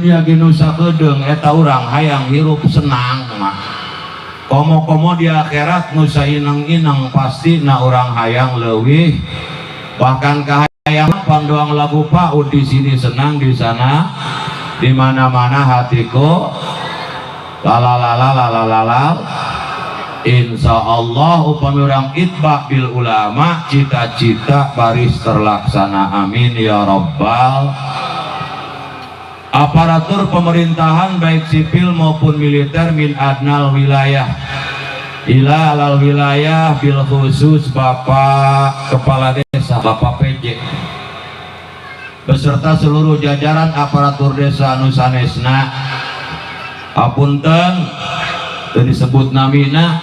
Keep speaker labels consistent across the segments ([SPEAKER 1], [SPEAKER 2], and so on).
[SPEAKER 1] ya ginusa kedeng eta urang hayang hirup senang mah komo-komo di akhirat nusa ineng-ineng pasti na urang hayang leuwih bahkan kahayang pandoang lagu paud di sini senang di sana di mana-mana hatiku lalalala insya Allah upami urang itba bil ulama cita-cita baris terlaksana amin ya rabbal. Aparatur pemerintahan baik sipil maupun militer min adnal wilayah ila alal wilayah bil khusus Bapak Kepala Desa Bapak PJ beserta seluruh jajaran aparatur desa anu sanesna apunten teu disebut namina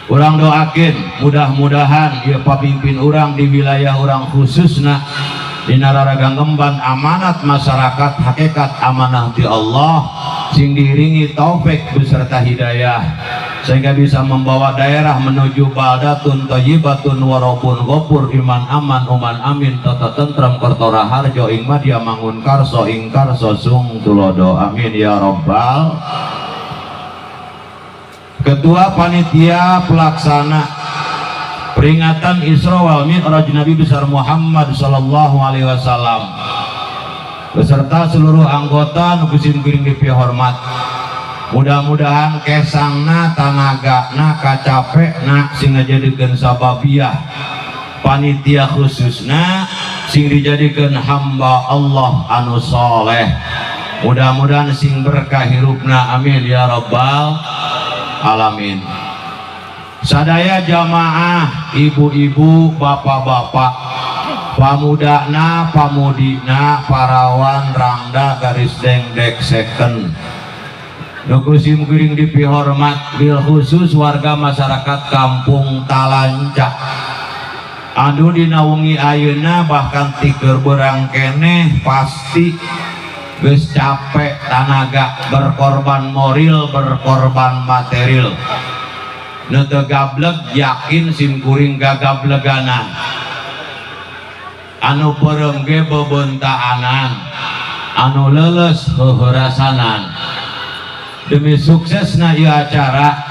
[SPEAKER 1] urang doakeun mudah-mudahan ieu pamimpin urang di wilayah urang khususna di nararaga ngemban amanat masyarakat hakikat amanah di Allah sing diiringi taufik beserta hidayah sehingga bisa membawa daerah menuju baldatun thayyibatun warabun ghafur iman aman uman amin tata tentrem kertora harjo ing madya mangun karso ing karso sung tulodo amin ya rabbal. Ketua Panitia Pelaksana peringatan Isra wal Mi'raj Nabi besar Muhammad sallallahu alaihi wasallam beserta seluruh anggota nukusim kuring dipihormat mudah-mudahan kesangna tanagana kacapekna sing ngajadikeun sababiah panitia khususna sing dijadikeun hamba Allah anu soleh mudah-mudahan sing berkah hirupna amin ya rabbal alamin. Sadaya jamaah ibu-ibu bapak-bapak pamudana pamudina parawan rangda garis dengdek seken nukusim kuring dipihormat bil khusus warga masyarakat kampung Talancak anu dinaungi ayeuna bahkan tiker berang keneh pasti geus capek tanaga berkorban moral berkorban material nete gablek yakin sim kuring gagableganan anu perem ge bebentaanan anu leles heheurasanan demi suksesna ieu acara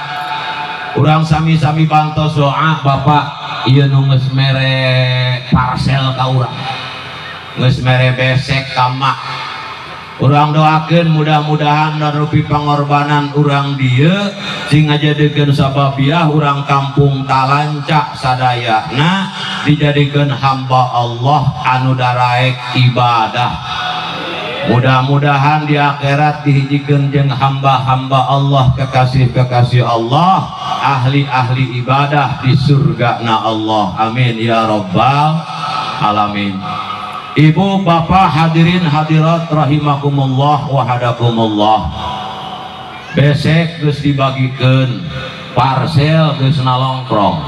[SPEAKER 1] urang sami-sami bantos doa Bapak ieu nu geus mere parsel ka urang geus mere besek ka mak urang doakeun mudah-mudahan narupi pangorbanan urang dieu sing ngajadikeun sababiah urang kampung Talancak sadayana dijadikeun hamba Allah anu daraek ibadah mudah-mudahan di akhirat dihijikeun jeung hamba-hamba Allah kekasih-kekasih Allah ahli-ahli ibadah di surgana Allah amin ya rabbal alamin. Ibu bapak hadirin hadirat rahimakumullah wahadakumullah besek geus dibagikeun parsel geus nalongkrong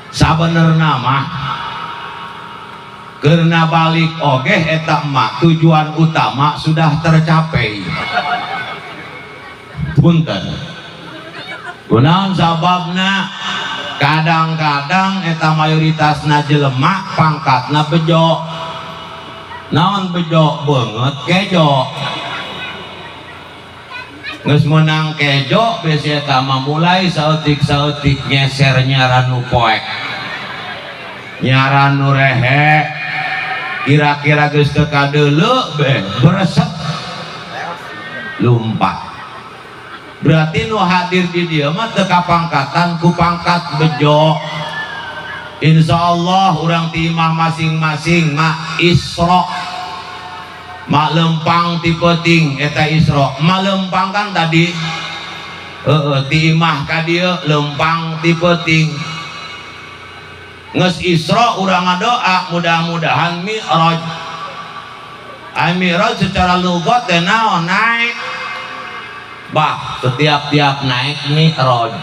[SPEAKER 1] sabenerna mah keurna balik oge eta mah tujuan utama sudah tercapai punten kunaon sababna kadang-kadang eta mayoritasna jelema pangkatna bejo naon bejo banget kejo geus menang kejo besi eta mah mulai saeutik-saeutik nyeser nyaran nu poek nyaran nu rehe kira-kira geus teu kadeuleu beh beresep lumpat berarti nu hadir di dia mah teu kapangkatan ku pangkat bejo insyaallah urang ti imah masing-masing mak Isra mak lempang ti peuting eta Isra mak lempang kan tadi ti imah ka dieu lempang ti peuting geus Isra urang ngadoa mudah-mudahan Mi'raj Mi'raj secara lugat teh naon naik bah setiap naik Mi'raj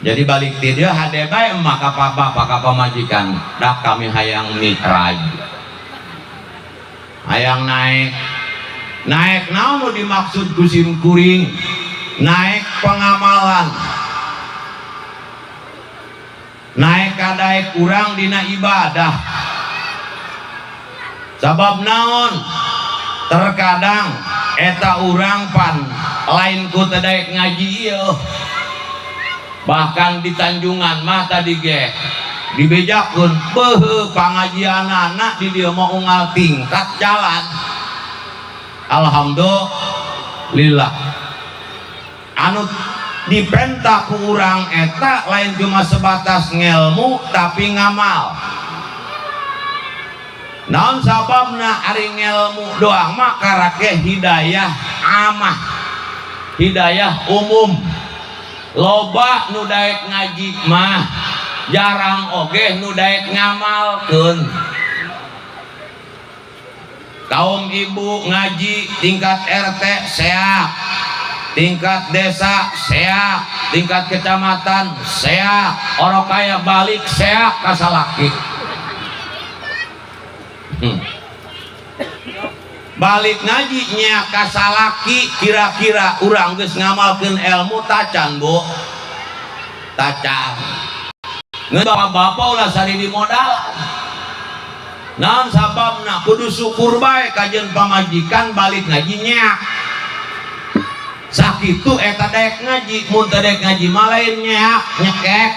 [SPEAKER 1] jadi balik ti dieu hade bae emak ka bapak ka pamajikan dak kami hayang Mi'raj hayang naik naon nu dimaksud ku sim kuring naik pengamalan naik kadaek urang dina ibadah sabab naon terkadang eta urang pan lain ku teu daek ngaji ieu bahkan di Tanjungan mah tadi ge dibejakeun beuh pangajianana di dieu mah unggal tingkat jalan. Alhamdulillah anu dipenta ku urang eta lain cuma sebatas ngelmu tapi ngamal. Naon sababna ari ngelmu doang mah karake hidayah amah, hidayah umum. Loba nu daek ngaji mah jarang oge nu daek ngamalkeun. Kaum ibu ngaji tingkat RT seak, tingkat desa seak, tingkat kecamatan seak, orang kaya balik seak kasalaki. Balik ngaji nya kasalaki kira-kira urang geus ngamalkeun ilmu tacan bu, tacan. Ngeun bapak ulah sari di modal. Naon sababna kudu syukur bae kajeun pamajikan balik ngaji nya. Sakitu eta daek ngaji, mun teu daek ngaji mah lain nyeak nyekek.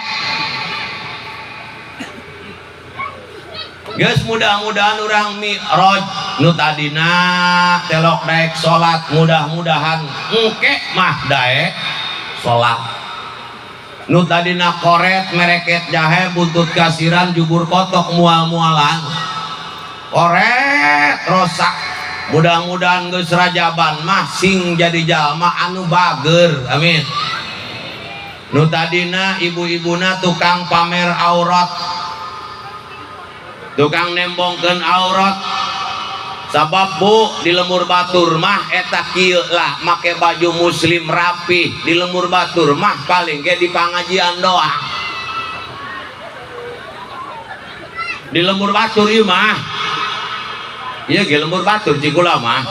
[SPEAKER 1] Geus mudah-mudahan urang mi'raj nu tadina telok daek salat, mudah-mudahan engke mah daek salat. Nu tadina koret mereket jahe buntut kasiran jubur kotok mual-mualan. Koret rosak, mudah-mudahan geus rajaban mah sing jadi jalma anu bager, amin. Nu tadina ibu-ibuna tukang pamer aurat, tukang nembongkeun aurat, sabab bu di lemur batur mah eta kieu lah make baju muslim rapi, di lemur batur mah paling ge di pangajian doang. Di lemur batur ieu mah iya ge lembur batur cikula mah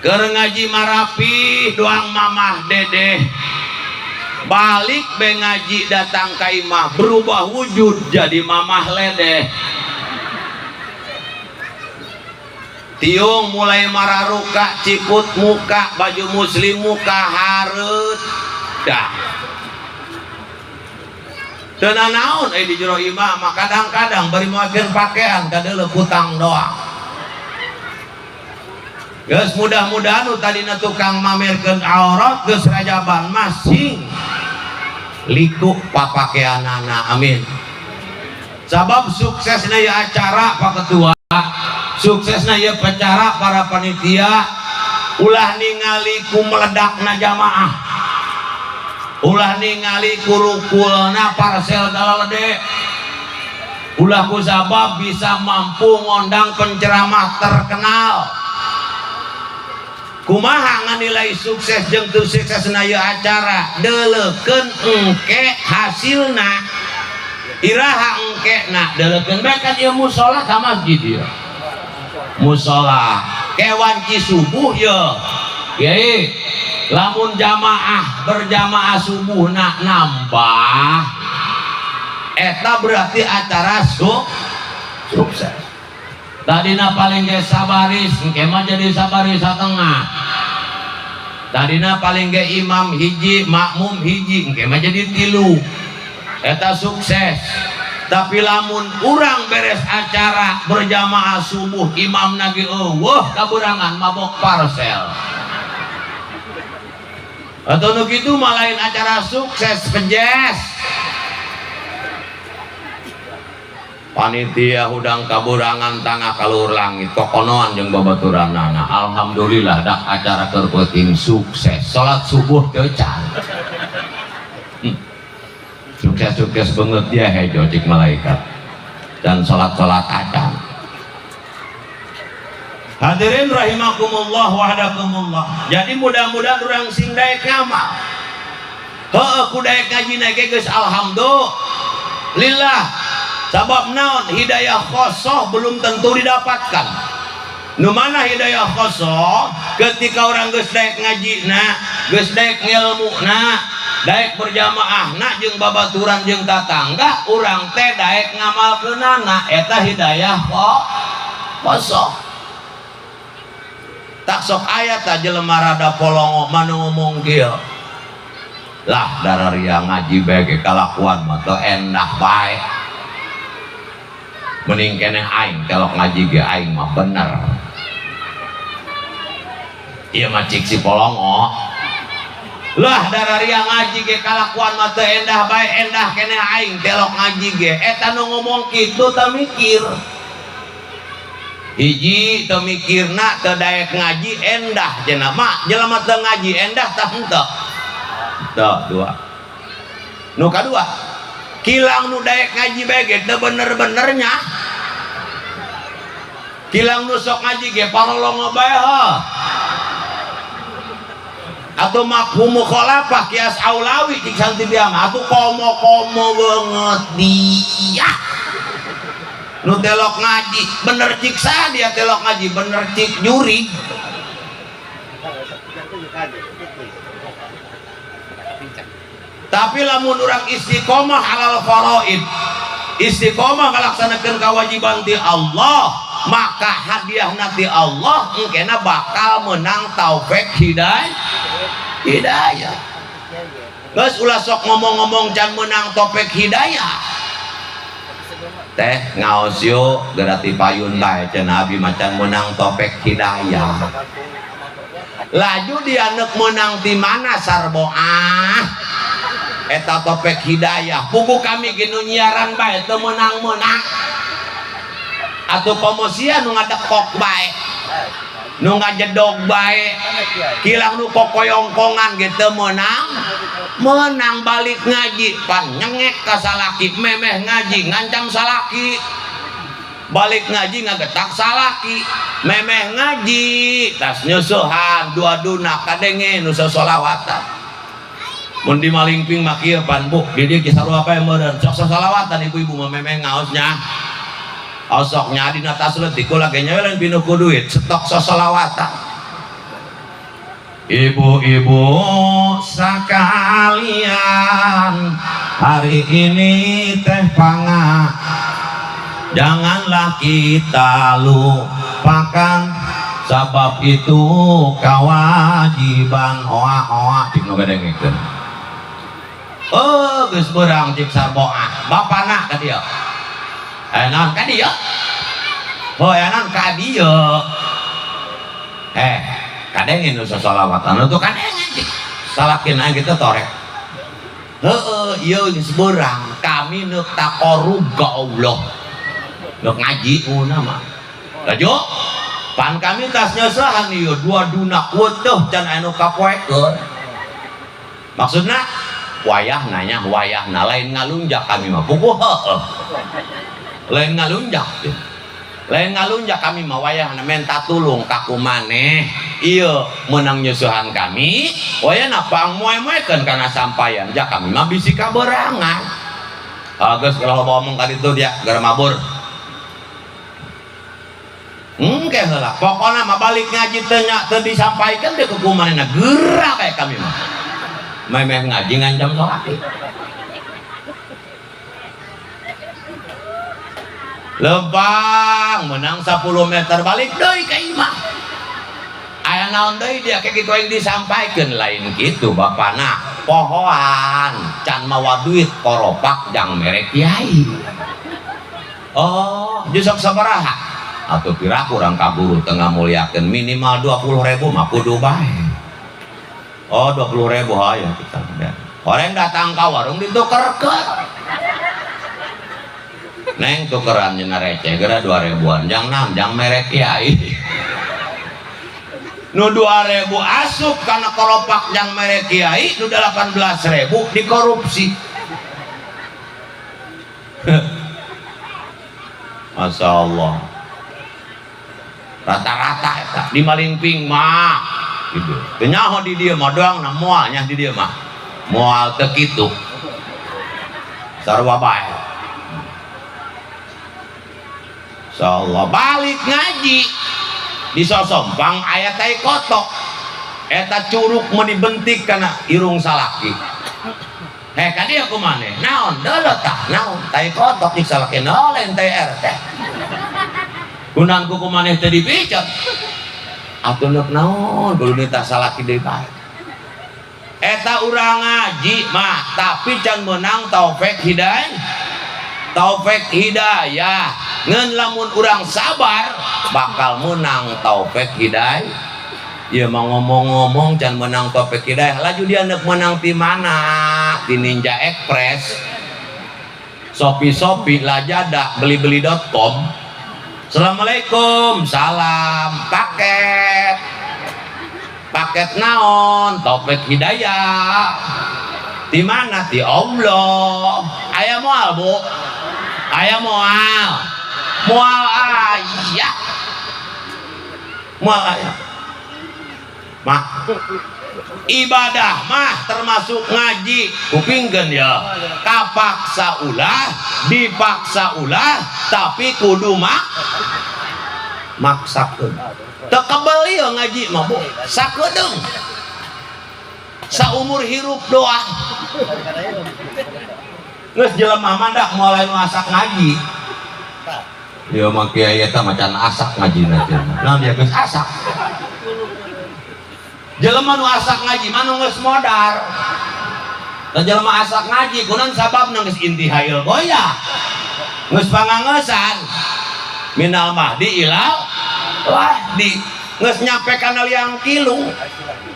[SPEAKER 1] keur ngaji marapi doang mamah dedeh balik be ngaji datang ka imah berubah wujud jadi mamah ledeh. Tiung mulai mararuka ciput muka baju muslim muka hareut dah tenan naon di jero imah mah kadang-kadang bari moakeun pakaian kadeuleuh kutang doang. Geus mudah-mudahan nu tadina tukang mamerkeun aurat geus rajaban masing liku papakeanana, amin. Sabab suksesna ieu acara Pak Ketua, suksesna ieu acara para panitia ulah ningali ku meledakna jamaah, ulah ningali kurukulna parsel dalalede, ulah ku sabab bisa mampu ngondang penceramah terkenal. Kumaha nganilai sukses jeung teu suksesna ieu acara deuleukeun engke hasilna, iraha engkena deuleukeun bae kan ieu mushola ka masjid ieu mushola kewan cisubuh ieu kiai. Lamun jamaah berjamaah subuhna nambah eta berarti acara sukses. Tadina paling ge sabaris engke mah jadi sabaris satengah. Tadina paling ge imam hiji makmum hiji engke mah jadi 3 eta sukses. Tapi lamun urang beres acara berjamaah subuh imam nagi eueuh kaburangan mabok parsel atau nu kitu mah lain acara sukses penjes. Panitia hudang kaburangan tangah kalur langit kokonoan jeung babaturanana alhamdulillah dak acara keur penting sukses. Salat subuh teu can sukses banget dia hejo cik malaikat dan salat-salat acan. Hadirin rahimakumullah wahdakumullah. Jadi mudah-mudahan urang sing daek ngamal heueuh ku daek ngajina ge geus alhamdulillah. Sabab naon hidayah khosoh belum tentu didapatkan. Nu mana hidayah khosoh ketika orang geus daek ngajina, geus daek ngilmuna, daek berjamaahna jeung babaturan jeung tatangga urang teh daek ngamalkeunana eta hidayah kok kosong. Tak sok aya ta jelema rada polongo manu ngomong kieu lah dararia ngaji bae ge kalakuan mah teu endah bae mending keneh aing kelok ngaji ge aing mah bener. Ieu mah cik si polongo lah dararia ngaji ge kalakuan mah teu endah bae endah keneh aing kelok ngaji ge eta nu ngomong kitu teu mikir. Hiji teu mikirna teu daek ngaji endah cenah mah jelema teu ngaji endah tah henteu. Teu dua. Nu kadua, kilang nu daek ngaji bae ge teu bener-benernya. Kilang nu sok ngaji ge parolongo bae heuh. Atuh mafhum mukhalafah kias aulawi cik santi dia mah atuh komo-komo beungeut dia. Nu telok ngaji bener cik sa dia telok ngaji bener cik juri. Tapi lamun urang istiqomah halal faraid, istiqomah ngalaksanakeun kewajiban ti Allah, maka hadiah nanti Allah engkena bakal menang taufik hidayah. Geus ulah sok ngomong-ngomong can menang taufik hidayah. Teh ngaos yo gerati payun bae cenah abi macan menang topek hidayah. Laju dia neuk menang di mana sarboah eta topek hidayah pugu kami ginu nyiaran bae teu menang-menang atuh komosia nu ngadekok bae nu ngajedog bae kilang nu kokoyongkongan ge teu menang balik ngaji pan nyengek ka salaki memeh ngaji ngancam salaki balik ngaji ngagetak salaki memeh ngaji tas nyusuhan dua-duna kadenge nu solawatan mun di malingping mah kieu pan bu di dieu kisah apa yang meureun sok solawatan ibu-ibu mah memeh ngaosnya osoknya dina tas leutik ulah ge nyawelan pinuh ku duit stok solawatan. Ibu-ibu sekalian, hari ini teh panga, janganlah kita lupakan, sebab itu kewajiban oa-oa cik nu gadengkeun. Oh, geus beurang cik sarboah, bapana ka dieu. Naon ka dieu? Hoyanan ka dieu. Kadengin nu solawatan itu kadengin salakin aja kita torek iya geus beurang kami neuk taqarrub ka Allah neuk ngaji nama laju pan kami tas nyosahan ieu dua duna weutuh can anu kapoekeun maksudna wayahna lain ngalunjak kami mah puguh heueuh lain ngalunjak kami mah wayahna menta tulung ka kumaneh ieu menang nyusuhan kami wayahna pangmoe-moekeun kana sampayan jak kami mah bisi kaberangan geus kalau ngomong ka ditu dia gara mabur engke heula pokona mah balik ngaji teu nya teu disampaikeun teh ku kumanehna geura kae kami mah memeh ngaji ngancam salaki lebang menang 10 meter balik deui ka imah aya naon deui dia kayak kitu yang disampaikeun lain kitu bapana pohoan can mawa duit koropak jang merek kiai oh jeung sabaraha atuh piraku urang kaburu teu ngamulyakeun minimal 20.000 mah kudu bae oh 20.000 hayu kita orang datang ka warung ditukerkeun neng tukeran cenah receh geura 2.000-an jang naon jang merek kiai nu 2.000 asup kana koropak jang merek kiai nu 18.000 dikorupsi Masya Allah rata-rata eta di malingping mah gitu teu nyaho di dieu mah doang na moal nya di dieu mah moal teu kitu sarua bae insyaallah balik ngaji di Sosompang aya tai kotok eta curug mun dibentik kana irung salaki kan dia kumane naon dolo tah naon tai kotok disalake nolen tai RT gunanku kumane teh dipicot atuh neuk naon kudu nita salaki deui bae eta urang ngaji mah tapi can menang taufik hidayah ngeun lamun urang sabar bakal menang taufik hidayah. Ya mau ngomong-ngomong can menang taufik hidayah laju dia neuk menang di mana di Ninja Express Shopee Lazada beli-beli.com. Assalamualaikum salam paket naon taufik hidayah di mana di Allah aya moal bu aya moal aya mah ibadah mah termasuk ngaji kupingkeun ya kapaksa ulah dipaksa ulah tapi kudu maksakeun teu kebal ieu ngaji mah bu sakedeung saumur hirup doang geus jelema mah dak mulai masak ngaji ieu mah kiai eta macan asak ngajina teh naon dia geus asak jelema nu asak ngaji mah nu geus modar da jelema asak ngaji kunaon sababna geus intihail goyah geus pangangesan minal mahdi ilal wahdi geus nyampe kana liang kilung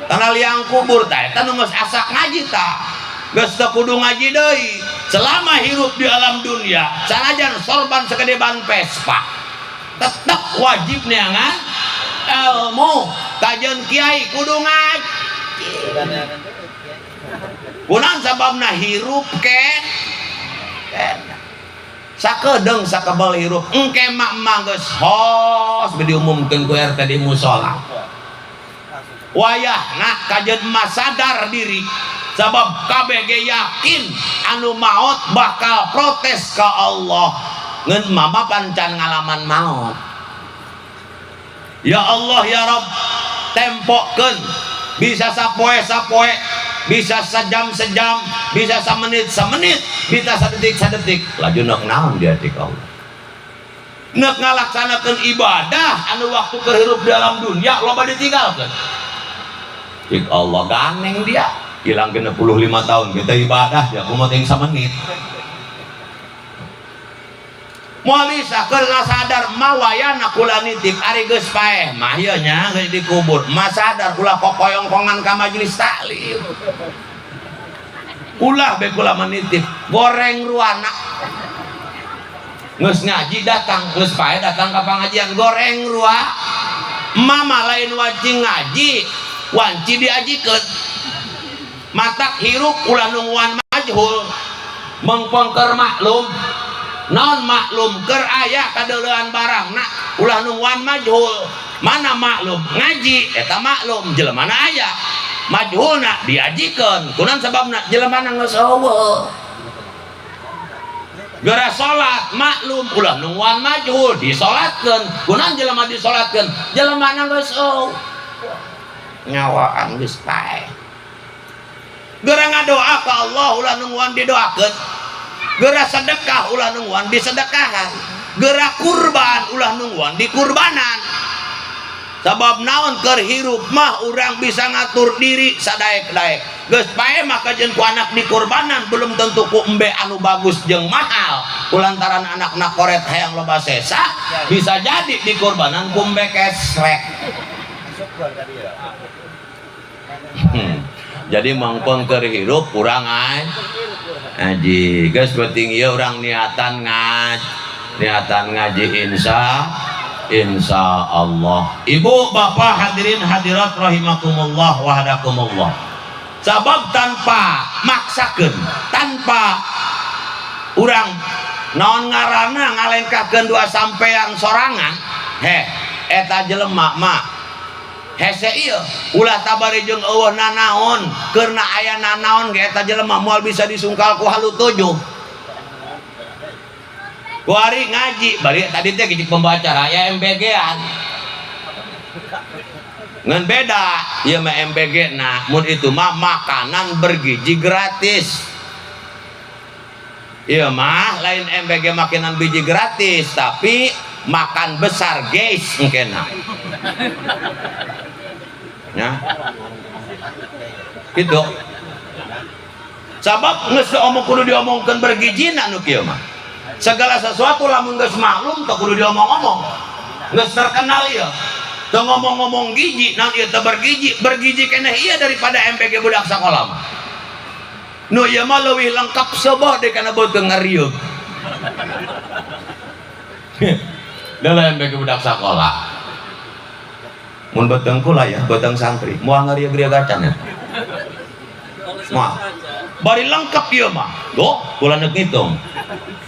[SPEAKER 1] kana liang kubur tah eta nu geus asak ngaji tah geus teu kudu ngaji deui selama hirup di alam dunia sanajan sorban sakede ban Vespa tetep wajib neangan ilmu kajian kiai kudu ngaji kunaon sababna hirup sakedeung sakebal hirup engke mak geus hos diumumkeun ku RT di musola wayahna kajeun mah sadar diri sabab kabeh ge yakin anu maot bakal protes ka Allah ngeun mama pancan ngalaman maot. Ya Allah ya Rabb tempokeun bisa sapoe bisa sejam bisa samenit bisa sadetik laju neuk naon di hati kau neuk ngalaksanakeun ibadah anu waktu kehirup dalam dunia loba ditinggalkeun cik Allah ganeng dia hilang 65 tahun kita ibadah dia kumaha teh samenit moal bisa keur sadar mawayana kula nitip ari geus paeh mah ieu nya geus dikubur mah sadar kula kokoyongkongan ka majelis taklim ulah be kula menitip goreng ruana geus ngaji datang geus paeh datang ka pangajian goreng rua mama lain wajib ngaji wanci diajikeun matak hirup ulah nungguan majhul mengpengker maklum non maklum keur aya kadeulean barangna ulah nungguan majhul mana maklum ngaji eta maklum jelemana aya majhulna diajikeun kunaon sababna jelemana geus eueuh gara salat maklum ulah nungguan majhul disolatkeun kunaon jelema disolatkeun jelemana geus eueuh nyawaan geus paeh gara ngadoa ka Allah ulah nungguan didoakeun geura sedekah ulah nungguan disedekahan geura kurban ulah nungguan dikurbanan sabab naon keur hirup mah urang bisa ngatur diri sadaek-daek geus pae mah kajeun ku anak dikurbanan belum tentu ku embe anu bagus jeung mahal kulantaran anakna koret hayang loba sesa bisa jadi dikurbanan ku embe kesrek jadi mangpeng keur hirup urang ngaji geus penting ieu urang niatan ngaji insya Allah. Ibu bapak hadirin hadirat rahimakumullah wahdakumullah sabab tanpa maksakeun tanpa urang naon ngaranna ngalengkahkeun dua sampean sorangan eta jelema mah hese ieu ulah tabari jeung eueuh nanaon keurna aya nanaon ge eta jelema moal bisa disungkal ku halu 7 ku ari ngaji bari tadi teh geuning pembacara aya MBG-an ngan beda ieu mah MBG na mun itu mah makanan bergizi gratis iya mah lain MBG makinan biji gratis tapi makan besar guys mungkin ya gitu sabab nges omong kudu diomongkan bergizi nu kieu mah segala sesuatu lamun geus maklum teu kudu diomong-omong geus terkenal ya teu ngomong-ngomong gizi naon ieu teu bergizi keneh ieu daripada MBG budak sakola mah nu ieu mah leuwih lengkap sebah deh kana beuteung ngariuk dalam MBG budak sakola mun beuteung kula ya beuteung santri moal ngarieu-ngarieu gacan ya moal bari lengkap ieu mah tuh kula neuk ngitung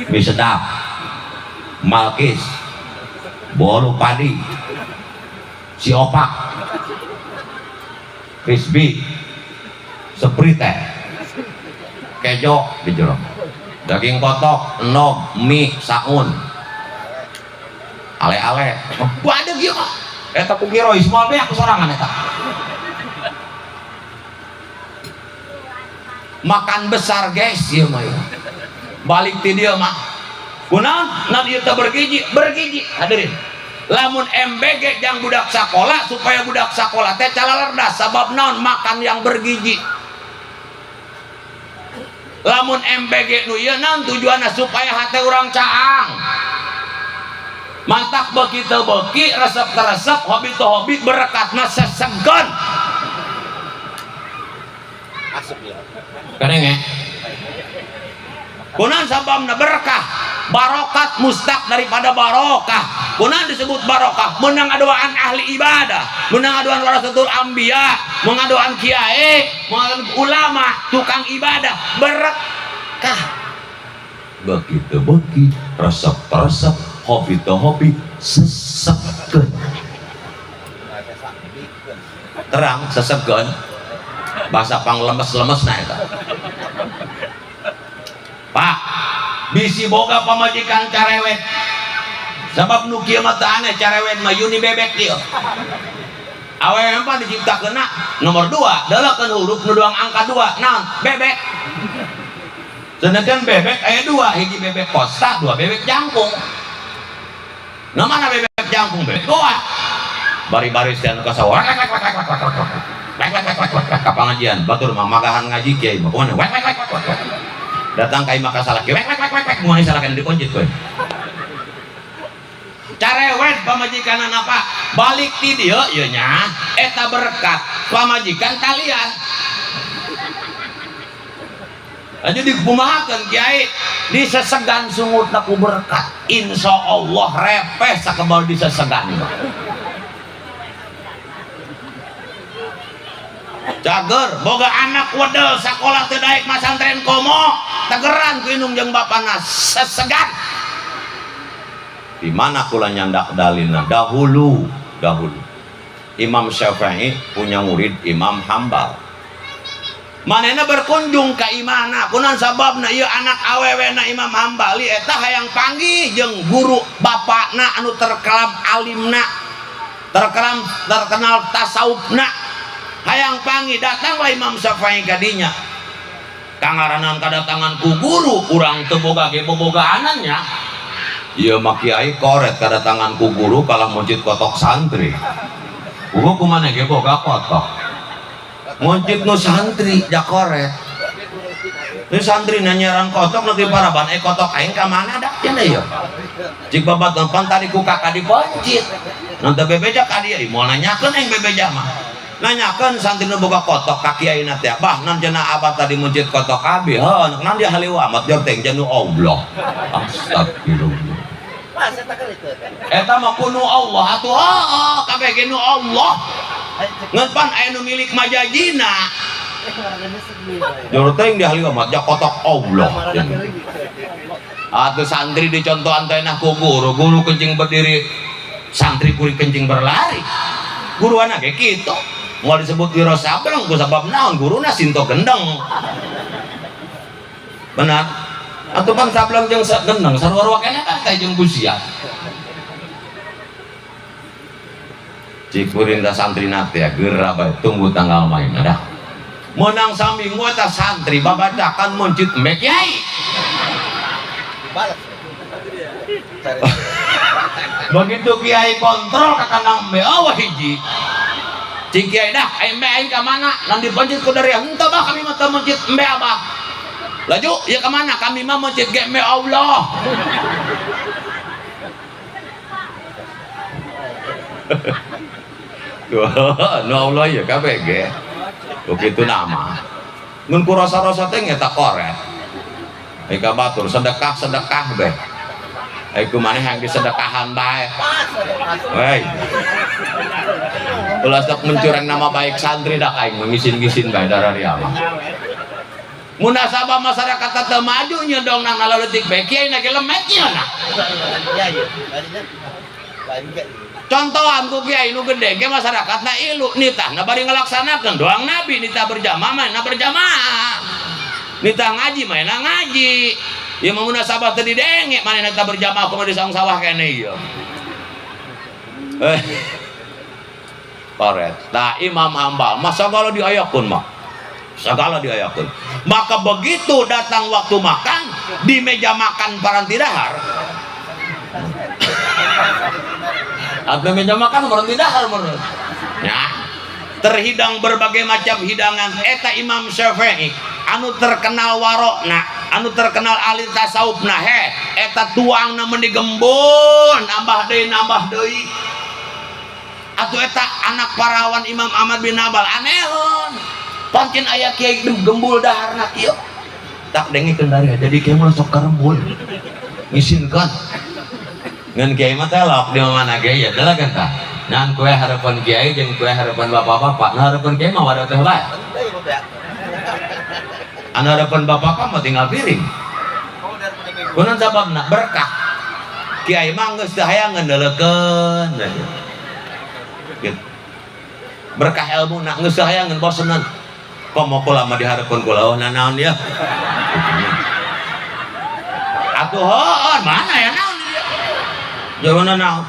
[SPEAKER 1] mie sedap malkis bolu padi si opak crispy sprite kejo di jero daging kotok enog mie saun ale-ale badeg ieu mah eta ku kira Ismail beak sorangan eta makan besar guys ieu mah ya balik ti dieu mah kunaon naon ieu teh bergizi hadirin lamun MBG jang budak sakola supaya budak sakola teh calalerdas sabab naon makan yang bergizi lamun MBG nu ieu naon tujuanna supaya hate urang caang mantak beuki teu beuki resep teu resep hobi teu hobi berekatna sesengkeun asup ya kadang ya kunaon sababna berkah barokat mustaq daripada barokah kunaon disebut barokah menang adoan ahli ibadah menang adoan warasatul anbiya mengadoan kiai mengadoan ulama tukang ibadah berkah begitu beki resep resep hobi teu hobi sesepkeun terang sesepkeun bahasa panglemes-lemes na eta Pak bisi boga pamajikan carewet sabab nu kieu mah teu aneh carewet mah yuni bebek kieu awewe mah diciptakeunna nomor 2 deulekeun huruf nu doang angka 2 naon bebek sedangkan bebek aya 2 hiji bebek kosta 2 bebek jangkung nah mana bebek jangkung bebek goa bari-bari sean ka sawah ka pangajian batur mah magahan ngaji kiai mah kumaha datang ka imah ka salaki moal salaki dikonjit we carewet pamajikan apa balik ti dieu ieu nya eta berkat pamajikan kalian aja dikumahakeun kiai disesegan sungutna ku berkat insyaallah repeh sakebal disesegan cager boga anak wedel sakola teu daek masantren komo tegeran ku indung jeung bapana sesegan di mana kula nyandak dalilna dahulu Imam Syafi'i punya murid Imam Hambal manehna berkunjung ka imana kunaon sababna ieu anak awewena Imam Hambali eta hayang panggih jeung guru bapakna anu terkenal alimna terkenal tasawufna hayang panggih datanglah Imam Syafi'i kadinya kangaranan kadatangan ku guru urang teu boga ge bobogaanannya ieu mah kiai koret kadatangan ku guru kalah muncit kotok santri guru kumaha ge boga kotok muncit nu santri da koret nu santri nanyaran kotok nanti paraban kotok aing ka mana da cenah ieu cik babat gampang tadi ku kakak diponcit nanti bebeja ka dieu moal nanyakeun aing bebeja mah nanyakan santri nu boga kotok kaki ayeuna teh bah nan cenah abah tadi muncit kotok abi heuh nan dia haliwa amat jor teh janu Allah astagfirullah eta mah kuno Allah atuh heuh kabeh ge nu Allah ngan pan aya nu milik majajina jor teh dia haliwa amat ja kotok Allah atuh santri dicontohan teh nah ku guru kencing berdiri santri kuring kencing berlari guruana ge kitu mau disebut wiro sabrang ku sabab naon guruna sinto gendeng benar atuh pan sableng jeung gendeng sarua-rua keneh kan teh jeung busia cik kurinda santri nate geura bae tunggu tanggal main dah menang saminggu eta santri babadakan muncit embek kiai begitu kiai kontrol ke kanang embe awah hiji cing kiai dah embe aing ke mana nanti panjit ku dari henteu bah kami mah teu masjid embe abah laju ya ke mana kami mah masjid ge embe Allah nu Allah ya kabeh ge begitu nama mun ku rasa-rasa teh eta koret eka batur sedekah beh aku maneh yang disedekahan baik woi ulah sok mencurang nama baik santri dak aing mengisin-gisin bae darah dia mah munasabah masyarakat teu maju nya dong nang ngaleutik bae kiai na ge lemetnya na contohan ku kiai nu gede ge masyarakatna ilu nitahna bari ngalaksanakeun doang nabi nitah berjamaah mah berjamaah nitah ngaji mah ngaji ya munasabah teu didenge manehna nitah berjamaah kumaha di saung sawah kene ieu paret tah Imam Hambal mah sagala diayakeun mah sagala diayakeun maka begitu datang waktu makan di meja makan paranti dahar atau meja makan paranti dahar menurut ya terhidang berbagai macam hidangan eta Imam Syafi'i anu terkenal warokna anu terkenal ahli tasawufna eta tuangna meni gembul nambah deui atuh eta anak parawan Imam Ahmad bin Hanbal anehun pancen aya kiai gembul daharna kieu tak dengikeun dari jadi kiai mah sok karembul ngisinkeun ngan kiai mah teh lok di mana kiai ya teh kan tah ngan kue harapan kiai jeung kue harapan bapak-bapak nah harapan kiai mah wadah teh bae anu harapan bapak mah tinggal piring kunaon sababna berkah kiai mah geus teu hayang ngeundeuleukeun berkah ilmu nak geus teu hayang bosenan komo kula mah dihareupeun kula oh naon ya atuh hoon mana ya naon dia jawabanna naon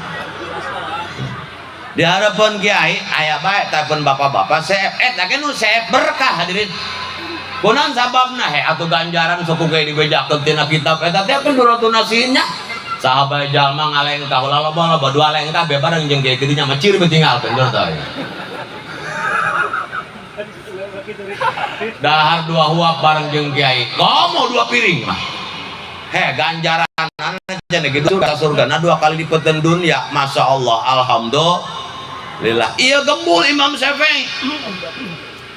[SPEAKER 1] dihareupeun kiai aya bae telepon bapak-bapak seep eta ge nu seep berkah hadirin kunaon sababna atuh ganjaran suku ge dibejakeun tina kitab eta teh penduratun nasinya sahabat jalma ngalengkah ulah loba dua lengkah be bareng jeung kiai kitu nya mah ciri tinggalkeun tah dahar dua huap bareng jeung kiai komo dua piring mah ganjaran cenah gitu ka surgana dua kali dipeuteun dunya masya Allah alhamdulillah ieu gembul Imam Syafi'i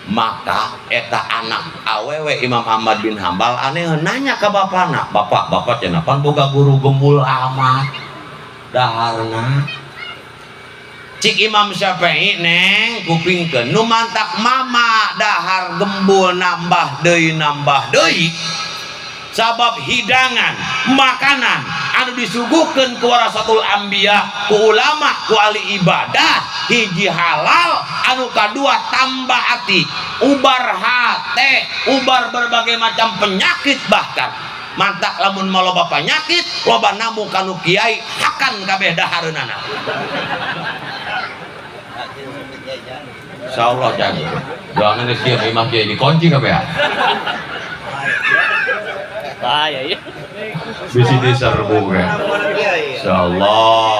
[SPEAKER 1] maka eta anak awewe Imam Ahmad bin Hanbal aneh nanya ke bapana bapak cenah pan boga guru gembul amat daharna cik Imam Syafi'i neng kupingkeun nu mantak mama dahar gembul nambah deui sabab hidangan makanan anu disuguhkeun ku warasatul anbiya ku ulama ku ahli ibadah hiji halal anu kadua tambah ati ubar hate ubar berbagai macam penyakit bahkan mantak lamun maloba penyakit loba namu kanu kiai hakan kabeh dahareunana insyaallah jago jangan geus imam kiai dikunci kabeh bahaya ya bisi diserbu kan insyaallah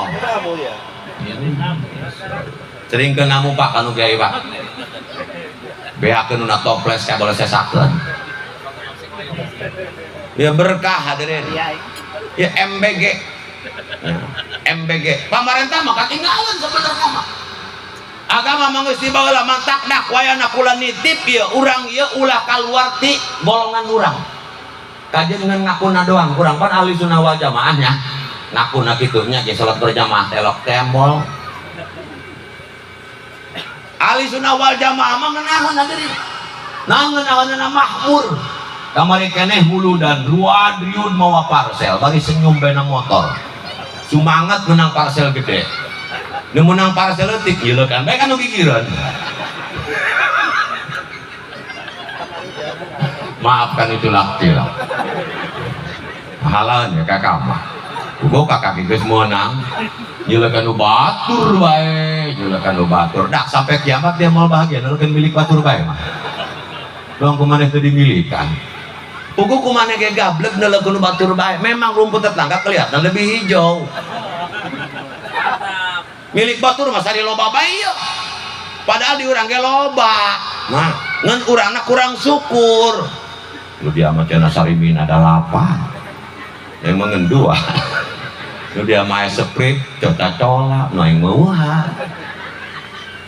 [SPEAKER 1] sering ke namu pak kanu kiai pak beakeun una toples saya boleh sesakeun ya berkah hadirin ya MBG pamarentah mah katinggalan sebenarnya mah agama manggeus dibaheula mantak dak wayana kula nitip ya urang ieu ulah kaluar ti golongan urang kajian dengan ngakuna doang kurang pan ahli sunnah wal jamaahnya ngakuna kitunya ge salat berjamaah telok tembol ahli sunnah wal jamaah mah ngeunaheun hadirin naon ngeunaheunna makmur kamari keneh hulu dan ruadriun mawa parsel bari senyum bena motor sumanget menang parsel gede nu menang parsel leutik ieu kan bae kan nu gigireun maafkan itu laktil halan ya kakak mah ugo kakak geus meunang nyeulekan nu batur bae nyeulekan nu batur dak sampai kiamat dia moal bahagia nyeulekan milik batur bae mah doang kumaneh teu dimilikan Pugu kumane ge gablek neuleukeun batur bae. Memang rumput tetangga kelihatan lebih hijau. Milik batur mah sari loba bae ieu. Padahal di urang ge loba. Nah, ngan urangna kurang syukur. Lu dia mah cenah sarimina ada 8. Yang mengendua. Lu dia mah sprint cota cola noing meuah.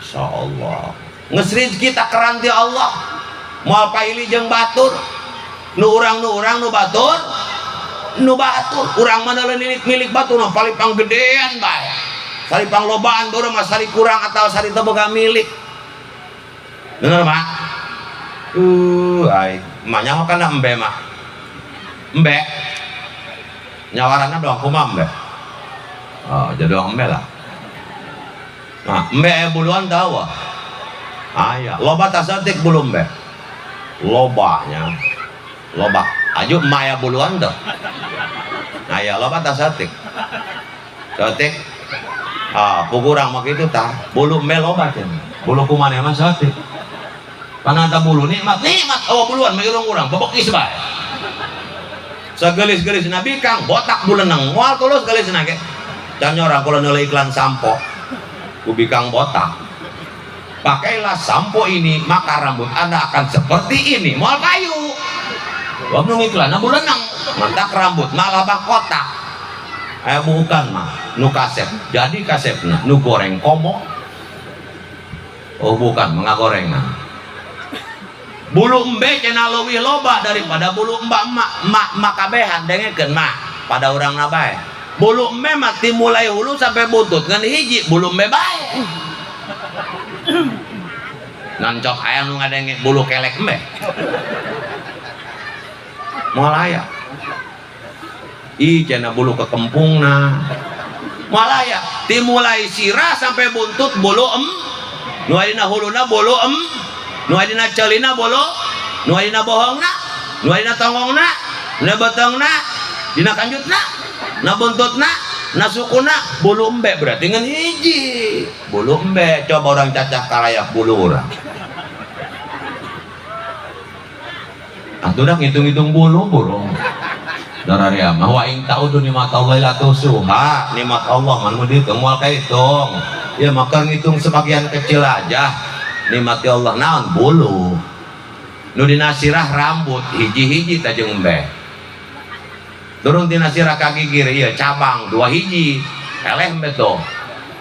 [SPEAKER 1] Insyaallah. Geus rezeki tak keran ti Allah. Moal paili jeung batur. Nu urang nu batur. Nu batur urang mah milik batur mah paling panggedean bae. Sari panglobaan baru mah sari kurang atau sari teu boga milik. Bener mah? Ai, mah nyaho kana embe mah. Embe. Nyawaranna doang kumaha embe. Oh, jadi doang embe lah. Nah, embe buluan tahu. Aya, loba tasatik bulu embe. Lobanya. Loba. Aju maya buluan tuh. Aya loba tasatik. Satik. Pukurang mah kitu tah. Bulu embe loba cenah. Bulu kumaneh mah satik. Pananta bulu nikmat buluan mah irung urang bebekis bae. Sagelis-gelis nabi kang botak buleunang moal tulus gelisna ge. Dan nyorang kula neuleuh iklan sampo. Ku bikang botak. Pakailah sampo ini maka rambut Anda akan seperti ini. Moal kayu. Wah nu iklanna buleunang, mantak rambut malah kotak. Bukan mah nu kasep. Jadi kasepna nu goreng komo. Oh bukan, mengagorengna. Bulu embe cenah leuwih loba daripada bulu mak kabehan dengekeun mah pada urang bae. Bulu embe mah timulai hulu sampai buntut ngan hiji bulu embe bae. Nancok aya nu ngadenge bulu kelek embe. Moal aya. Ih cenah bulu kekempungna. Moal aya timulai sirah sampai buntut bulu nu adina huluna bulu nu adina celina bolo, nu adina bohongna, nu adina tongongna, nu betengna, dina kanjutna, na buntutna, na sukuna, bulu embe berarti ngan hiji. Bulu embe coba orang cacah kalayak bulu urang. Atuh dah ngitung-ngitung bulu burung. Dararia mah wa ing ta'udu nikmatallahi la tusuha. Nikmat Allah man mun dihitung moal kahitung. Ya maka ngitung sebagian kecil aja. Nikmati Allah naon bulu nu dina sirah rambut hiji-hiji ta jeung embe turun dina sirah kaki kiri ieu cabang 2 hiji eleh embe tuh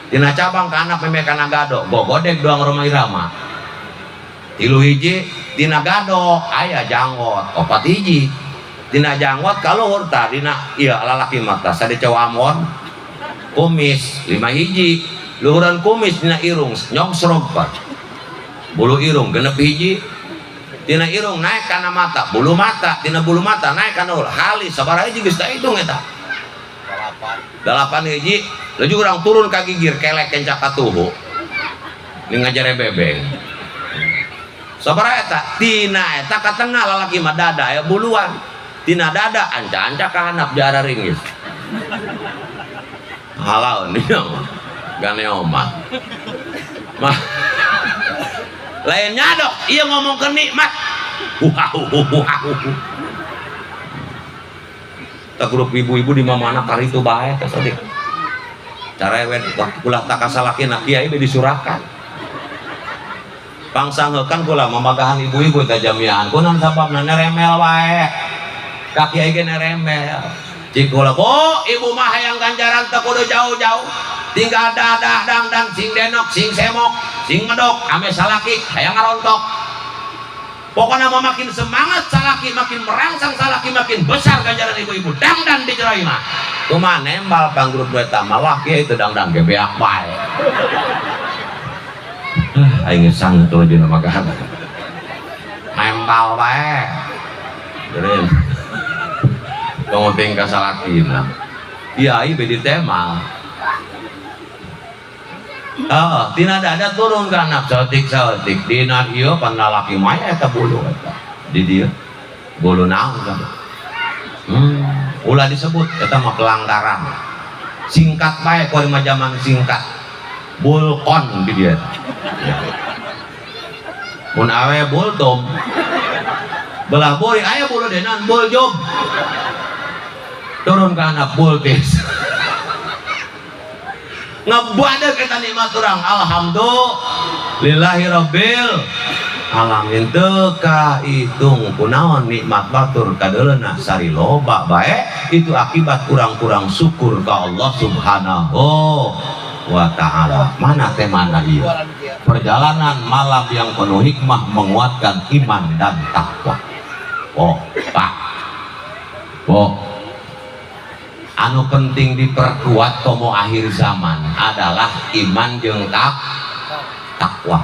[SPEAKER 1] dina cabang kana peme kana gado gogodeg doang Rhoma Irama 3 hiji dina gado aya janggot 4 hiji dina janggot kaluhur tah dina ieu lalaki mah tah sadeca amon kumis 5 hiji luhuran kumis dina irung nyongsrog bulu irung genep hiji tina irung naik kana mata bulu mata tina bulu mata naik kana ulah halis sabaraha hiji geus hitung eta 8 hiji leuju urang turun ka gigir kelek kencak katuhu ning ngajare bebeng sabaraha eta tina eta ka tengah lalaki mah dada aya buluan tina dada anca-anca ka handap jara ringgis halaun dia mah ganeoma mah lainnya dok, iya ngomong ke nikmat. Tak grup ibu-ibu di mana kali itu baik, sadik. Cara ewet waktu kulah tak kasalakin nak kiai be disurahkan. Pangsangeukeun kula mamagahan ibu-ibu teh jamiahan. Kunaon sababna neremel wae. Ka kiai ge neremel. Cik kula, "Bu, ibu mah hayang ganjaran teu kudu jauh-jauh. Tinggal dadah dangdang sing denok sing semok sing medok ame salaki hayang ngarontok pokoknya mau makin semangat salaki makin merangsang salaki makin besar ganjaran ibu-ibu dangdang di cerai mah kumaha nembal panggrup dua tamalah kieu itu dangdang ge beak bae aing sang tuh jeung magahan nembal bae geureun ngomong ka salakina kiai bedi tema tina dada turun ka anak saeutik dina ieu pan lalaki mah eta bulu eta di dieu bulu naon kan ulah disebut eta mah pelanggaran singkat bae ku mah zaman singkat bulkon di dieu mun awe buldom belah bori aya bulu denan bol job turun ke anak bultis ngebada kita nikmat orang alhamdulillahi rabbil alamin teka hitung kunaon nikmat batur kadelena sari loba bae itu akibat kurang-kurang syukur ke Allah subhanahu wa ta'ala. Mana temana iya perjalanan malam yang penuh hikmah menguatkan iman dan takwa. Pak anu penting diperkuat komo akhir zaman adalah iman jeung takwa.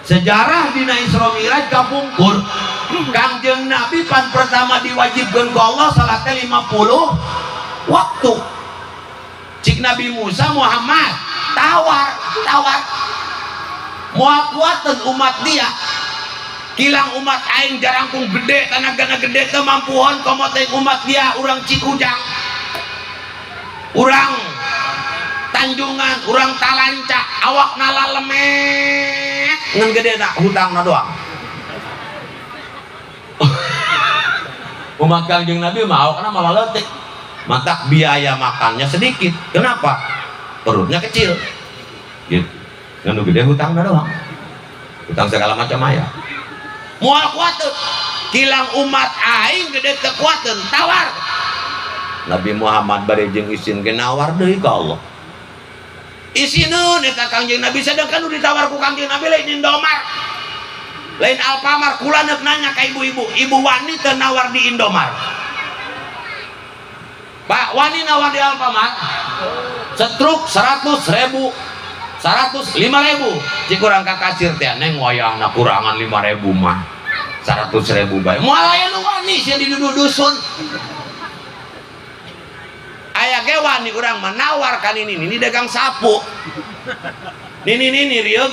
[SPEAKER 1] Sejarah dina Isra Mi'raj kapungkur Kangjeng Nabi pan pertama diwajibkeun ku Allah salatnya 50 waktu. Cik Nabi Musa Muhammad tawar moal kuateun umat dia kilang umat aing jarangkung gede tanagana gede teu mampuhon komo teh umat dia urang Cikujang urang Tanjungan urang Talanca awak nala lemet ngan gede nak hutangna doang umat Kangjeng Nabi mah awakna malah leutik matak biaya makannya sedikit. Kenapa? Perutnya kecil gitu nganu gede hutangna doang hutang segala macam aya moal kuateun kilang umat aing gede teu kuateun tawar Nabi Muhammad bari jeung isin ge nawar deui ka Allah isineun eta Kangjeng Nabi sedangkan nu ditawar ku Kangjeng Nabi lain Indomart lain Alfamart kula neuk nanya ka ibu-ibu ibu wani teu nawar di Indomart Pak wani nawar di Alfamart setruk 100.000 105.000 cik kurang ka kasir teh neng wayahna kurangan 5.000 mah 100.000 bae moal aya nu wani sia di dusun aya ge wani urang mah nawar ka ini dagang sapu ini rieu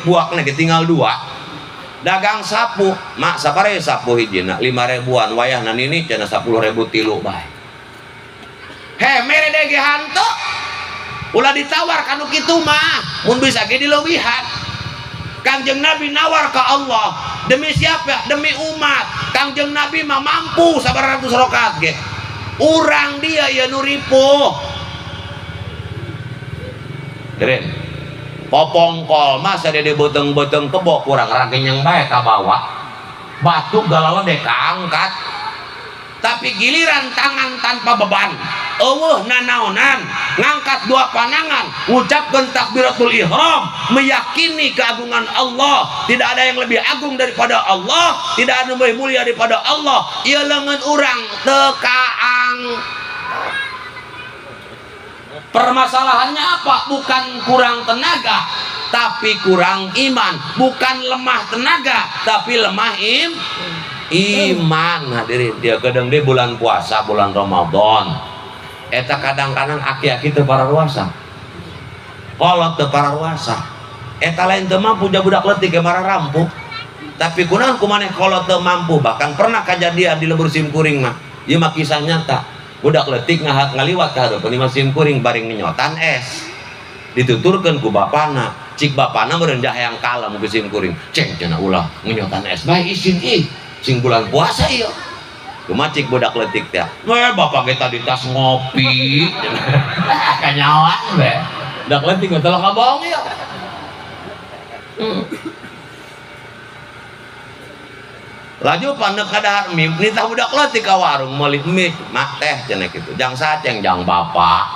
[SPEAKER 1] buakna ge tinggal 2 dagang sapu mak sabaraha sapu hijina 5.000-an wayahna nini cenah 10.000 tilu bae he mere dege hantu ulah ditawar kanu kitu mah mun bisa ge dileuwihan. Kangjeng Nabi nawar ka Allah demi siapa? Demi umat. Kangjeng Nabi mah mampu 100 rakaat ge urang dia ya nu ripuh keren popongkol mah sadede beuteng-beuteng kebo kurang ragenyang bae ka bawah batu galala dek angkat tapi giliran tangan tanpa beban eueuh nanaonan ngangkat 2 panangan ngucapkeun takbiratul ihram meyakini keagungan Allah tidak ada yang lebih agung daripada Allah tidak ada yang lebih mulia daripada Allah ieu leungeun urang teu kaang. Permasalahannya apa? Bukan kurang tenaga tapi kurang iman bukan lemah tenaga tapi lemah iman. Hadirin dia kadang di bulan puasa bulan Ramadan eta kadang-kadang aki-aki teu pararuasa kolot teu pararuasa eta lain teu mampu jah budak leutik ge marah rampung tapi kunaon kumaneh kolot teu mampu bahkan pernah kejadian di lembur simkuring mah ieu mah kisah nyata budak leutik ngaliwat ka hareupeun imah simkuring bari ngenyotan es dituturkeun ku bapana cik bapana meureun hayang kalem ku simkuring ceng cenah ulah ngenyotan es bae isin sing bulan puasa ieu kumaha cik budak leutik teh bapak kita di tas ngopi kanyawan we budak leutik teh teu kabohong ieu laju pandek kadahar mie nitah budak leutik ka warung meuli mie mak teh cenah kitu jang saceng jang bapak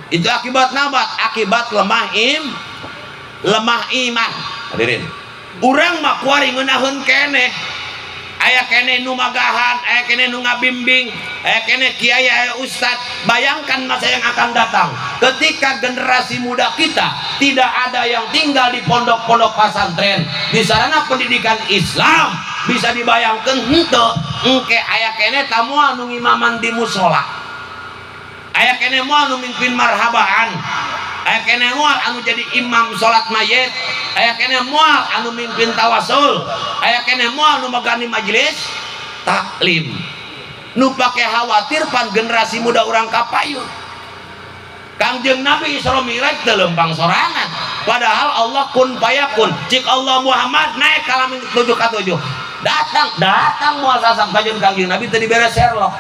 [SPEAKER 1] itu akibat nabat akibat lemah iman. Hadirin urang mah kuari ngeunaheun keneh aya kene nu magahan aya kene nu ngabimbing aya kene kiai aya ustad. Bayangkan masa yang akan datang ketika generasi muda kita tidak ada yang tinggal di pondok-pondok pesantren di sarana pendidikan Islam bisa dibayangkan henteu engke aya kene tamu anu ngimaman di musola aya kene moal anu mimpin marhabaan aya kene moal anu jadi imam salat mayit aya kene moal anu mimpin tawasul aya kene moal anu megani majelis taklim nu pake khawatir pan generasi muda urang kapayun. Kangjeng Nabi Isra Mi'raj teu lempang sorangan padahal Allah kun payakun. Cik Allah Muhammad naik kalamin 7 ke 7 datang muasasam kajian kangjeng Nabi tadi beres Sherlock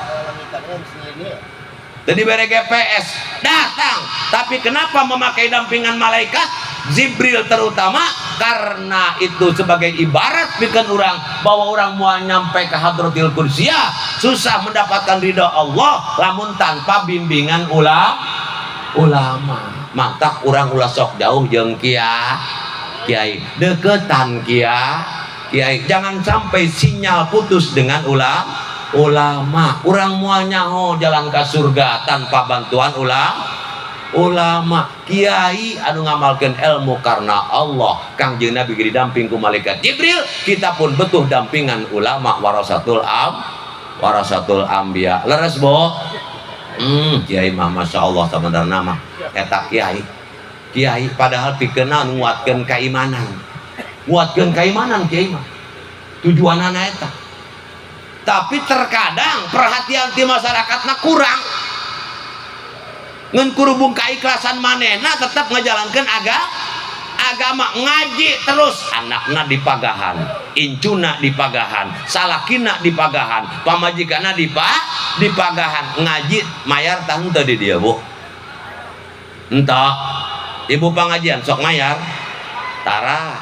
[SPEAKER 1] tadi beres GPS datang, tapi kenapa memakai dampingan malaikat Jibril terutama? Karena itu sebagai ibarat bikin orang bahwa orang mau nyampe ke hadratil kursiyah susah mendapatkan ridha Allah lamun tanpa bimbingan ulama. Mantap orang ulah sok jauh jeung kiai deketan kiai, jangan sampai sinyal putus dengan ulama. Orang mau nyaho jalan ke surga tanpa bantuan ulama. Kiai anu ngamalkeun ilmu karena Allah, Kangjeng Nabi didamping ku malaikat Jibril, kita pun butuh dampingan ulama warasatul anbiya. Leres bo? Kiai mah masya Allah sebenarnya nama eta kiai padahal pikeuna nguatkeun keimanan kiai mah tujuanana eta. Tapi terkadang perhatian di masyarakatna kurang. Ngan kurubung keikhlasan manehna tetap ngejalankan agama ngaji terus anakna dipagahan, incuna dipagahan, salakina dipagahan, pamajikana dipagahan, ngaji mayar tahun tadi dia bu entah ibu pengajian sok mayar tara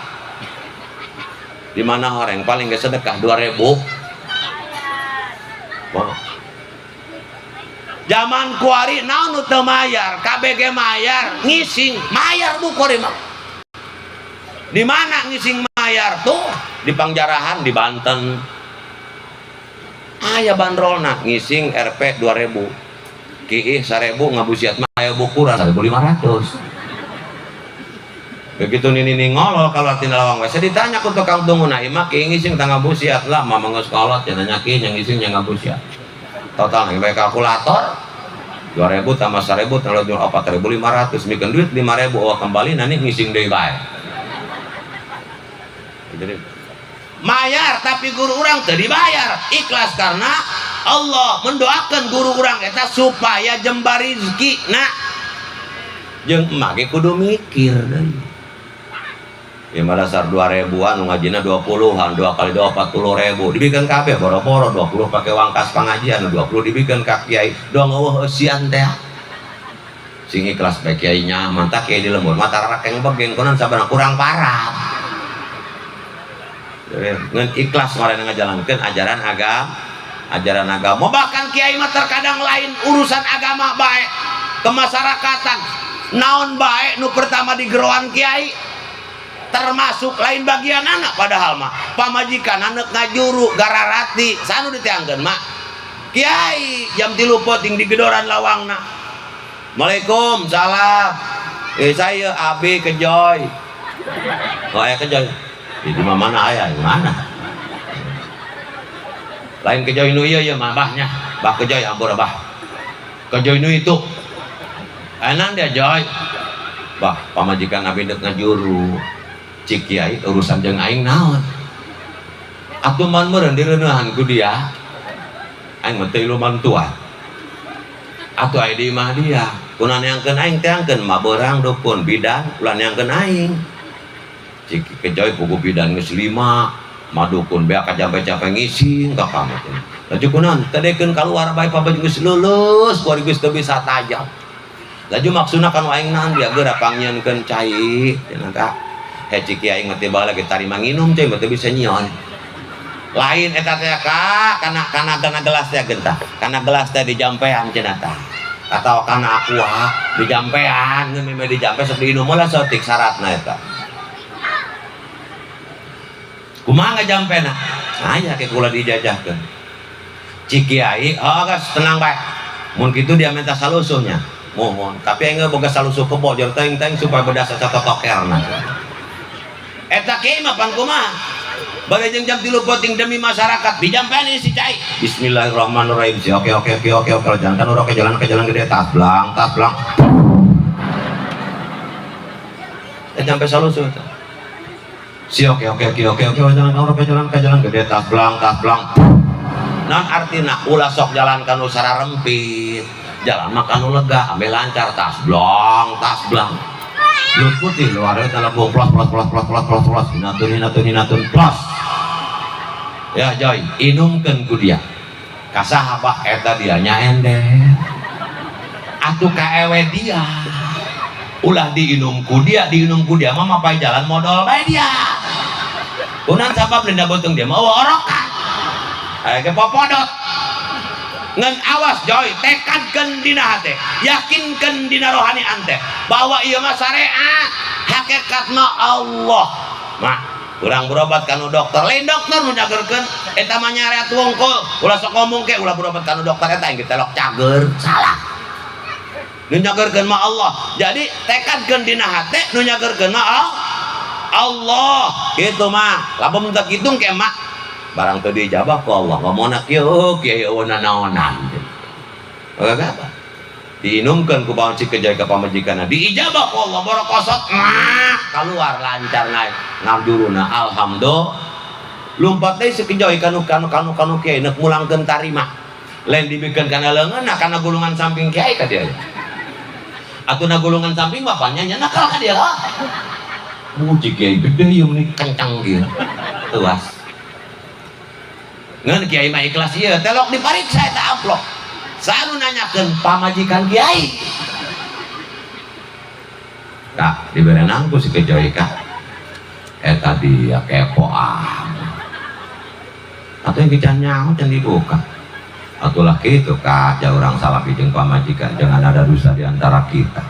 [SPEAKER 1] di mana orang paling gak sedekah 2.000 wow. Zaman kuari naon nu teu mayar, KBG mayar, ngising mayar bu kuari mah. Di mana ngising mayar tuh? Di Pangjarahan di Banten. Aya bandrolna ngising RP 2.000. Kiih 1.000 ngabusiat mah aya bukuran 1.500. Begitu nini ngolol kalau tina lawang we. Ditanya ku tukang tunggu na imah kiih ngising tang ngabusiat lah mah geus kolot cenah kiih yang ngising yang ngabusiat. Total nih kalkulator 2.000 tambah 1.000 tambah 4.500 bikin duit 5.000 oh kembali nanti ngising deui bae. Jadi mayar tapi guru orang teu dibayar ikhlas karena Allah mendoakan guru orang eta supaya jembar rezeki nah jeung emak ge kudu mikir deui. Ya dasar 2.000-an ngajina 20-an 2 kali 2 40.000 dibikin kabeh boro-boro 20 pakai wangkas pengajian 20 dibikin ka kiai dong eueuh eusian teh sing ikhlas bae kiai nya mantap kiai di lembur mata rakeng begeng konon sabana kurang parah ngan ikhlas marana ngajalankeun ajaran agama bahkan kiai mah terkadang lain urusan agama bae kemasyarakatan naon bae nu pertama di geroan kiai termasuk lain bagian anak padahal mah pamajikan anak ngajuru gararati sanu ditiangkeun mak kiai jam 3 poting di gedoran lawangna Assalamualaikum salam saya Abi Kejoy oh aya Kejoy di mana aya di mana lain Kejoy nu ieu mah bahnya bah Kejoy ampura bah Kejoy nu itu enak dia Joy bah pamajikan Abi dek ngajuru cik kiai urusan jeung aing naon atuh man meureun direunahan ku dia aing mah teu luman tua atuh aya di imah dia kunaon neangkeun aing teh angkeun mabeurang dukun bidan ulah neangkeun aing cik kejoy pugu bidan geus 5 madukun bea kajampe-jampe ngising ka kamu teh laju kunaon tedekeun kaluar bae pabaju geus lulus kuari geus teu bisa tajam laju maksudna kan aing naon dia geura pangnyeunkeun cai cenah ka cik kiai ngerti bae lagi tarima nginum coy teu bisa nyion lain eta teh ka kana gelas teh gentah kana gelas teh dijampean cenah tah atau kana aqua dijampean ngeun meme dijampe sok diinum lah saeutik syaratna eta kumaha ngajampena aya ke kula dijajahkeun cik kiai geus tenang bae mun kitu dia minta salusuhnya mohon tapi aing boga salusuh kebo jor teuing-teuing supaya bedasa catotokerna eta kiai mah pan kumaha bade jeung jam 3 poting demi masyarakat dijampean si cai bismillahirrahmanirrahim si oke jalan kan urang ke jalan gede tas blang sampai salusuh eta si oke jalan ke jalan gede tas blang naon artina ulah sok jalan kanu sararempit jalan mah kanu lega ambil lancar tas blang Belut putih luarnya dalam bau plus hinatun plus. Ya Joy, inumkeun ku dia. Kasahabah eta dia nyaender. Atuh kaewe dia. Ulah diinum ku dia mah mapai jalan modal bae dia. Kunaon sabab linda beuteung dia mah orokan. Aya ke popodot. Ngan awas Joy, tekadkeun dina hate, yakinkeun dina rohani ante bahwa ieu mah syariat, hakikat mah Allah. Mah urang berobat kanu dokter, lain dokter nu nyageurkeun eta mah nyareat wungkul, ulah sok ngomong ke ulah berobat kanu dokter eta engke telok cager, salah. Nu nyageurkeun mah Allah. Jadi tekadkeun dina hate nu nyageurkeun mah Allah. Kitu mah, lamun teu kitu ke mah barang teu dijabah ku Allah ngomongna kieu kieu eueuna naonan. Oke apa? Diinumkeun ku baon Cikejay ka pamajikanna, diijabah ku Allah borokosot keluar lancar naik ngabduruna alhamdulillah. Lumpat deui Cikejay kanu kiai neuk mulangkeun tarima. Lain dibikeun kana leungeunna kana gulungan samping kiai ka dia. Atuna gulungan samping bapaknya nya nakal ka dia. Muji kiai gede ieu meni kencang kieu. Tuas. Ngan kiai mah ikhlas ieu telok dipariksa eta amplop. Sanu nanyakeun pamajikan kiai. Kak, diberenang ku si Cikejay kak. Eta dia kepoan. Atuh yang kican nyaho can dibuka. Atulah kitu kak, ja urang salapi jeung pamajikan, jangan ada dosa di antara kita.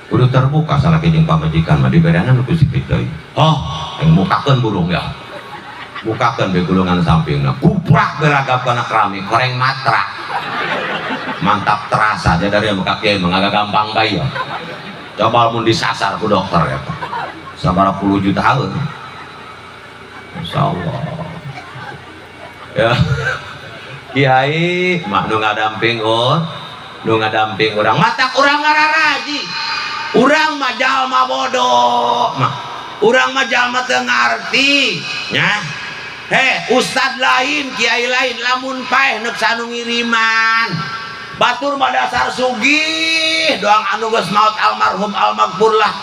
[SPEAKER 1] Kudu terbuka salapi jeung pamajikan mah diberenang ku si Cikejay. Oh, yang mukakeun burung ya. Bukakan di gulungan sampingnya kuprak beragam kena keramik koreng matra mantap terasa dia dari yang kaki mengaga gampang bayi ya. Coba mun disasar ku dokter ya sabara puluh juta tahun Masya Allah ya kiai mak nu ngadamping orang mata kurang ngararaji urang mah jalma bodoh mah urang mah jalma teu ngarti nya. Ustad lain, kiai lain, lamun paeh neuk sanu ngiriman. Batur mah dasar sugih, doang anu geus maot almarhum almaghfur lah.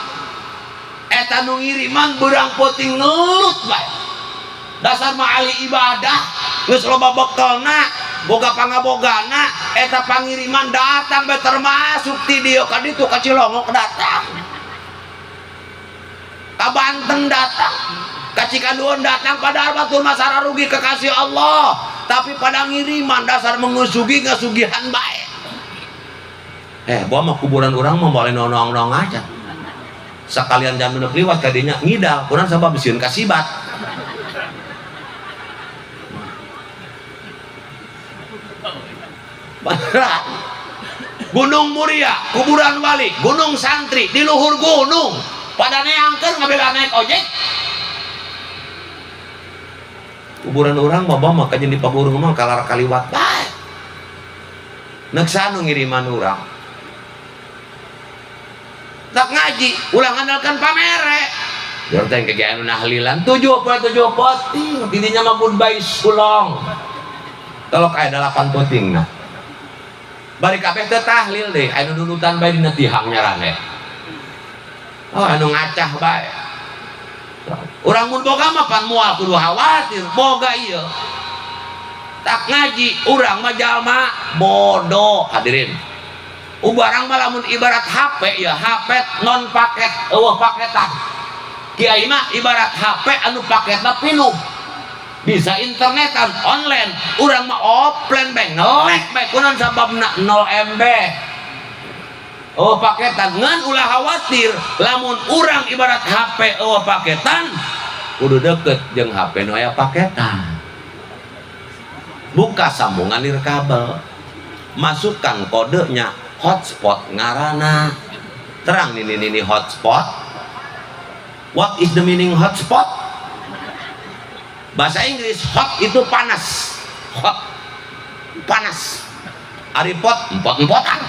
[SPEAKER 1] Eta nu ngiriman beurang peuting ngelut bae. Dasar mah ahli ibadah, geus loba bekelna, boga pangabogana, eta pangiriman datang bae termasuk ti dieu ka ditu ka Cilongok datang. Ka Banten datang. Kacikaduan datang pada batur masara rugi kekasih Allah tapi pada ngiriman dasar mengusugi ngasugihan baik. Bawa mah kuburan orang mah boleh nonong-nong aja sekalian jangan menek liwat kadinya ngidal kurang sabab bisiun kasibat. Gunung Muria kuburan wali gunung santri di luhur gunung pada neangkeun ngabela naik ojek. Kuburan orang bawa makanya di paburung mah kalar kaliwat bae. Neuk sanu ngiriman urang. Tak ngaji, ulang andalkan pamere. Biar teh kegiatan nahlilan 7 poting, didinya mah goodbye sulong. Kalau kayak 8 poting nah. Bari kabeh teh tahlil deh, anu nunutan bae dina tihang nyarane. Oh anu ngacah bae. Urang mun boga mah pan moal kudu khawatir boga ieu tak ngaji urang mah jalma bodoh hadirin ubarang mah lamun ibarat HP ya HP non paket eueuh paketan kiai mah ibarat HP anu paketna pinuh bisa internetan online urang mah offline bae ngelek bae kunaon sababna 0 MB. Oh paketan ngan ulah khawatir lamun urang ibarat HP paketan kudu deket jeung HP nu aya paketan. Buka sambungan nirkabel masukkan kodenya hotspot ngaranna terang ini hotspot. What is the meaning hotspot? Bahasa Inggris hot itu panas, hot panas. Ari pot empot-empotan.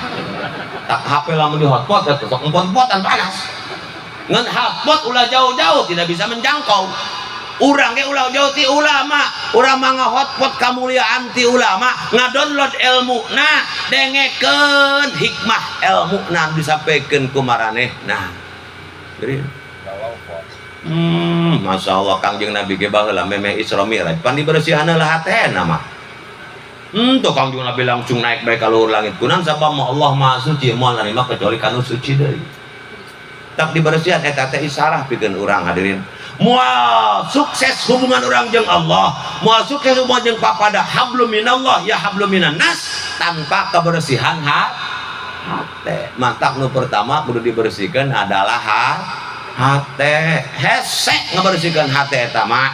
[SPEAKER 1] Tak HP lamun di hotspot ya sok empot-empotan panas. Ngan hotspot ulah jauh-jauh tidak bisa menjangkau. urang ge ulah jauh ti ulama, urang mah hotpot kamuliaan ti ulama, ngadownload ilmuna, dengekeun hikmah ilmuna disampaikeun ku maranehna. Jadi Masya Allah Kangjeng Nabi ge baheula memeh Isra Mi'raj pan dibersihanna lah hatena mah. Tuh Kangjeng Nabi langsung naik bae ka luhur langit. Kunaon sabab Allah Maha Suci moal narima kecuali kanu suci deui. Tak dibersihan eta teh isarah pikeun urang hadirin. Moal sukses hubungan urang jeung Allah, moal sukses hubungan jeung papada hablum minallah ya hablum minan nas tanpa kebersihan hate. Mantap nu pertama kudu dibersihkeun adalah hate. Hese ngabersihkeun hate eta mah.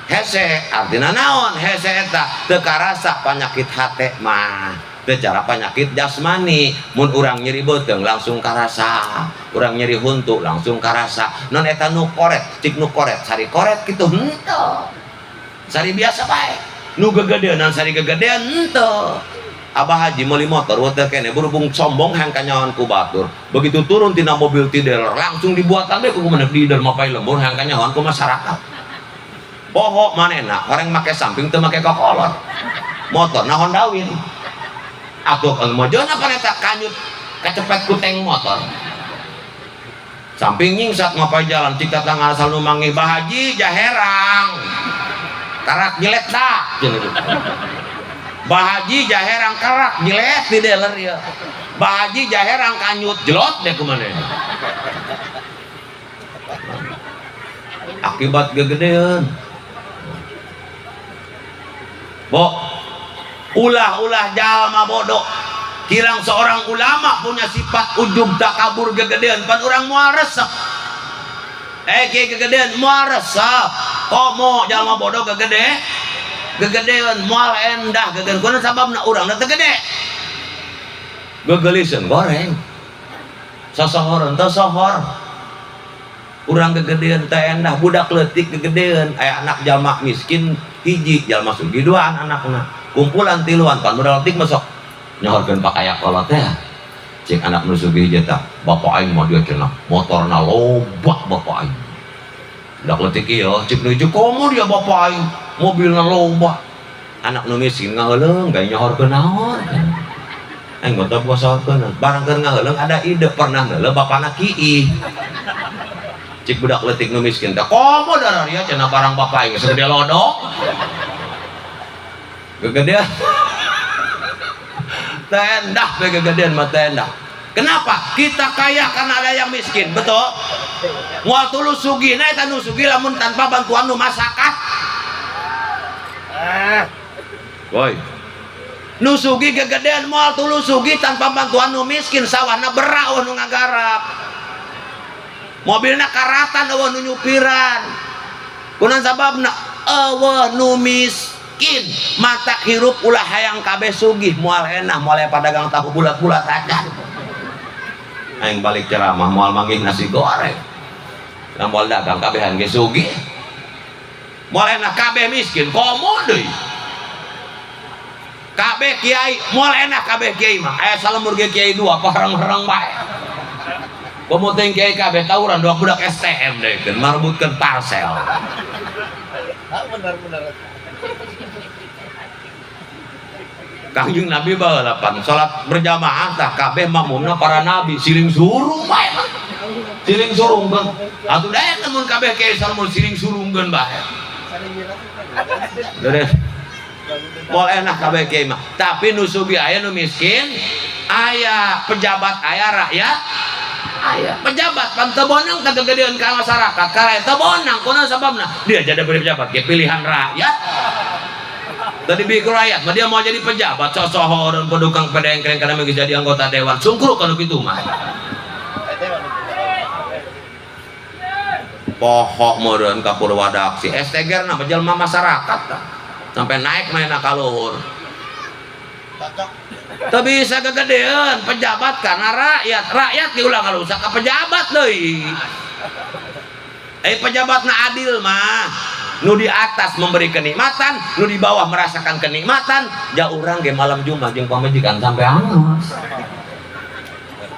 [SPEAKER 1] Hese artina naon? Hese eta teu karasa panyakit hate mah. Cara penyakit jasmani, mun urang nyeri beuteung langsung karasa, urang nyeri huntu langsung karasa. Non eta nu koret, cik nu koret, sari koret kitu henteu. Sari biasa bae. Nu gegedeun sari gegedeun henteu. Abah Haji meuli motor weteu kene berhubung sombong hayang kanyawan ku batur. Begitu turun tina mobil ti dealer langsung dibuatan deui ku kumaha di dealer mapai lembur hayang kanyawan ku masyarakat. Poho manehna orang make samping teu make kokolot. Motor na Honda Win. Atuh kalau mojona paneta kanyut kecepet kuteng motor samping nyingsat ngapai jalan cik tatang asal nu manggih Bahaji jaherang karak jilet dah Bahaji jaherang karak jilet di dealer ya Bahaji jaherang kanyut jelot deh kemana akibat gegedean ulah-ulah jalma bodoh kirang seorang ulama punya sifat ujub takabur gegedean pan urang moal resep kieu gegedean moal resep komo jalma bodoh gegedean moal endah gegedean kunaon sababna urangna teu gede gegelisen goreng sosohoreun teu sohor urang gegedean teh endah budak leutik gegedean aya anak jalma miskin hiji jalma sugih dua anak-anakna kumpulan tiluan pan modal tik masuk nyohorkeun pakaya kolot teh cek anak nu sugih hiji tah bapak aing mah dia cenah motorna loba bapak aing dak leutik ieu cek nuju komo dia bapak aing mobilna loba anak nu miskin ngaheuleuh gaya nyohorkeun naon aing gotob gosokeun barang keur ngaheuleuh ada ide pernah ngeuleuh bapana kiih cek budak leutik nu miskin teh komo darah dia cenah barang bapak aing segede lodok gegedean tendah gegedean mah tendah. Kenapa? Kita kaya karena ada yang miskin, betul? Moal tulus sugih, nah eta nu sugih lamun tanpa bantuan nu masakat. Woi. Nu sugih gegedean moal tulus sugih tanpa bantuan nu miskin, sawahna berak eueuh nu ngagarap. Mobilna karatan eueuh nu nyupiran. Kunaon sababna? Eueuh nu miskin mata hirup ulah hayang kabeh sugih moal enah moal padagang tahu bulat-bulat aja aing balik ceramah moal manggih nasi goreng moal dagang kabehan ge sugih moal enah kabeh miskin komo deui kabeh kiai moal enah kabeh kiai mah aya salemur ge kiai dua parang-parang bae komo teh kiai kabeh tawuran dua budak STM deui keun marbutkeun parsel bener-bener Kangjeng Nabi balapan salat berjamaah tah kabeh makmumna para nabi siling surung bae siling surungkeun atuh daek mun kabeh kiai salmul siling surungkeun bae beres moal enak kabeh kiai mah tapi nu sugih aya nu miskin aya pejabat aya rakyat aya pejabat pan teu bonang kagedean ka masyarakat karaya teu bonang kunaon sababna dia jadi pejabat ge pilihan rakyat tadi bikin rakyat, dia mau jadi pejabat, sosohoran pedukang pedengkeng karena mau jadi anggota dewan, sungkruk kalau gitu mah. Pohok meureun ka Purwadaksi, STG na jelema masyarakat sampai naik main ka luhur. Teu bisa kegedean pejabat karena rakyat diulang kalau usah ka pejabat deui. Pejabatna adil mah. Nu di atas memberi kenikmatan, nu di bawah merasakan kenikmatan. Ja urang ge malam Jumat jeung pamajikan sampai angus.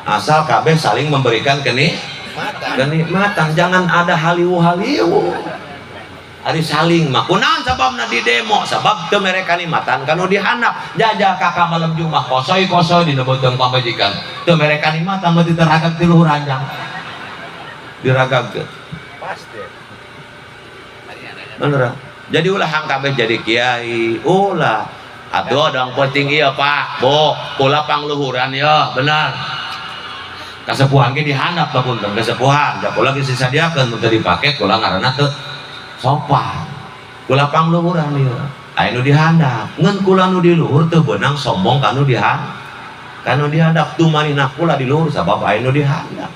[SPEAKER 1] Asal kabeh saling memberikan kenikmatan, jangan ada haliu-haliu. Ari saling mah kunaon sababna di demo sabab teu mere kalimatan kanu dihandap jajal kakak malam Jumat kosoi di beuteung pamajikan teu mere kalimatan mah diteragak ti luhur ranjang diragagkeun pasti bener jadi ulah hang kabeh jadi kiai ulah atuh dong penting ieu Pak Bu kula pangluhuran ya bener kasepuhan ge dihandap papunten kasepuhan da kula geus disadiakeun mun teu dipake kula ngaranna teu sopan kula pangluhuran ieu aya nu dihandap ngan kula nu di luhur teu beunang sombong kanu dihandap tumanina kula di luhur sabab aya nu dihandap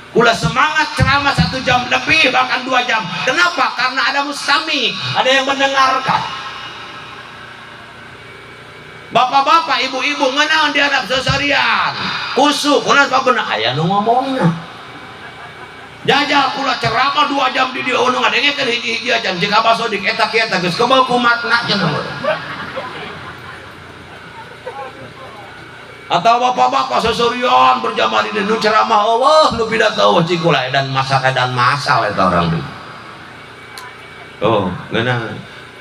[SPEAKER 1] kula semangat ceramah 1 jam lebih bahkan 2 jam kenapa? Karena ada mustami ada yang mendengarkan bapak-bapak ibu-ibu ngenaon dihandap seserian kusuk kunaon sababna aya nu ngomongna jajal kula ceramah 2 jam di dieu nu ngadengekeun hiji-hiji jam jika baso dik eta-eta geus kebal kumatna cenah atau bapak-bapak sesurian berjamaah di nu ceramah Allah nu pidato cikula dan masal eta orang itu oh geuna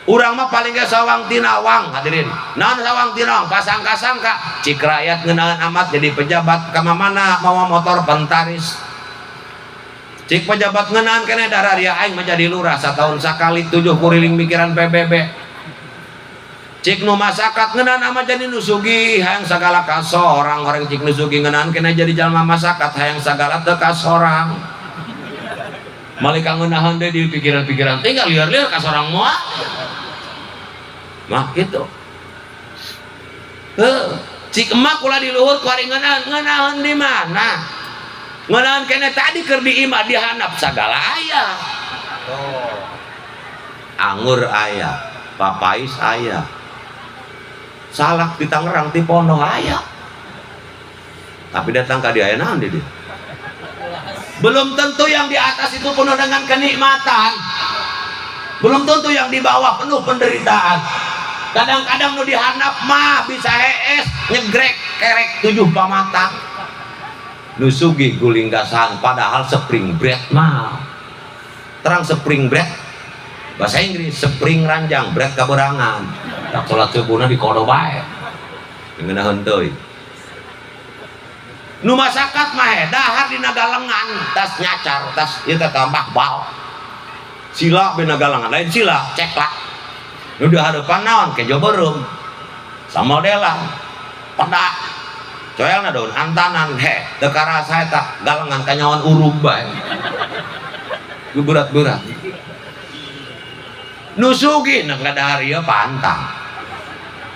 [SPEAKER 1] urang mah paling ge sawang tinawang hadirin naon sawang tinawang pasangka-sangka cik rakyat ngeunaan amat jadi pejabat ka mana mawa motor pentaris cik pejabat ngeunaan keneh dararia aing menjadi lurah satahun sakali 7 kuriling mikiran PBB cik nu masakat ngeunaan ama jadi nusugi hayang sagala kasorang orang cik nusugi ngeunaan kena jadi jalma masakat hayang sagala teu kasorang malika ngeunaheun deui di pikiran-pikiran tinggal liar-liar kasorang moal mah gitu cik emak kula di luhur ku ari ngeunaheun di mana ngeunaheun kene tadi keur di imah dihandap sagala aya anggur aya papais aya salak di Tangerang di Pondok aya tapi datang ke dia naon di dia belum tentu yang di atas itu penuh dengan kenikmatan belum tentu yang di bawah penuh penderitaan kadang-kadang nu dihandap mah bisa hees nyegrek kerek 7 pamatang nu sugih guling gasan padahal spring bread mah terang spring bread bahasa Inggris spring ranjang bread kaberangan tak sholat subuhna di kodo bae ngeunaheun teuing nu masakat mah dahar dina galengan tas nyacar tas ieu teh tambah bal sila bena galengan lain sila ceklak nu di hareupan naon kejo beureum samodelan pedak coelna daun antanan teu karasa eta galengan kanyawan urug bae berat-berat nusugi ngadahar ieu pantang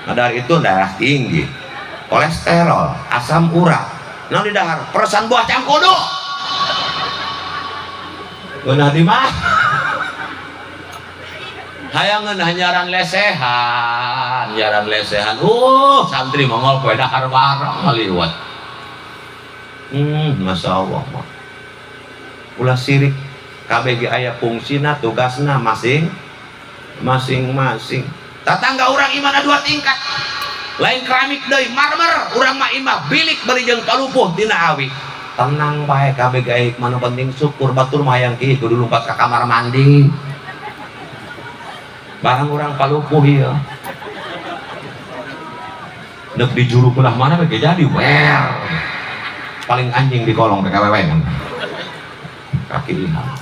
[SPEAKER 1] ngadahar itu darah tinggi kolesterol asam urat naon di dahar peresan buah cangkudu beunah di mah hayangeun nyaran lesehan santri mongol poe dahar bareng ngaliwat Masya Allah ulah sirik kabeh ge aya fungsina tugasna masing-masing tatangga orang imana 2 tingkat lain keramik deui marmer urang mah imah bilik bari jeung palupuh tina awi tenang bae kabeh ge mana penting syukur batur mah hayang kieu kudu lumpat ka kamar mandi barang urang palupuh ieu neuk di juru belah mana ge jadi wer paling anjing di kolong PKWW kaki lihat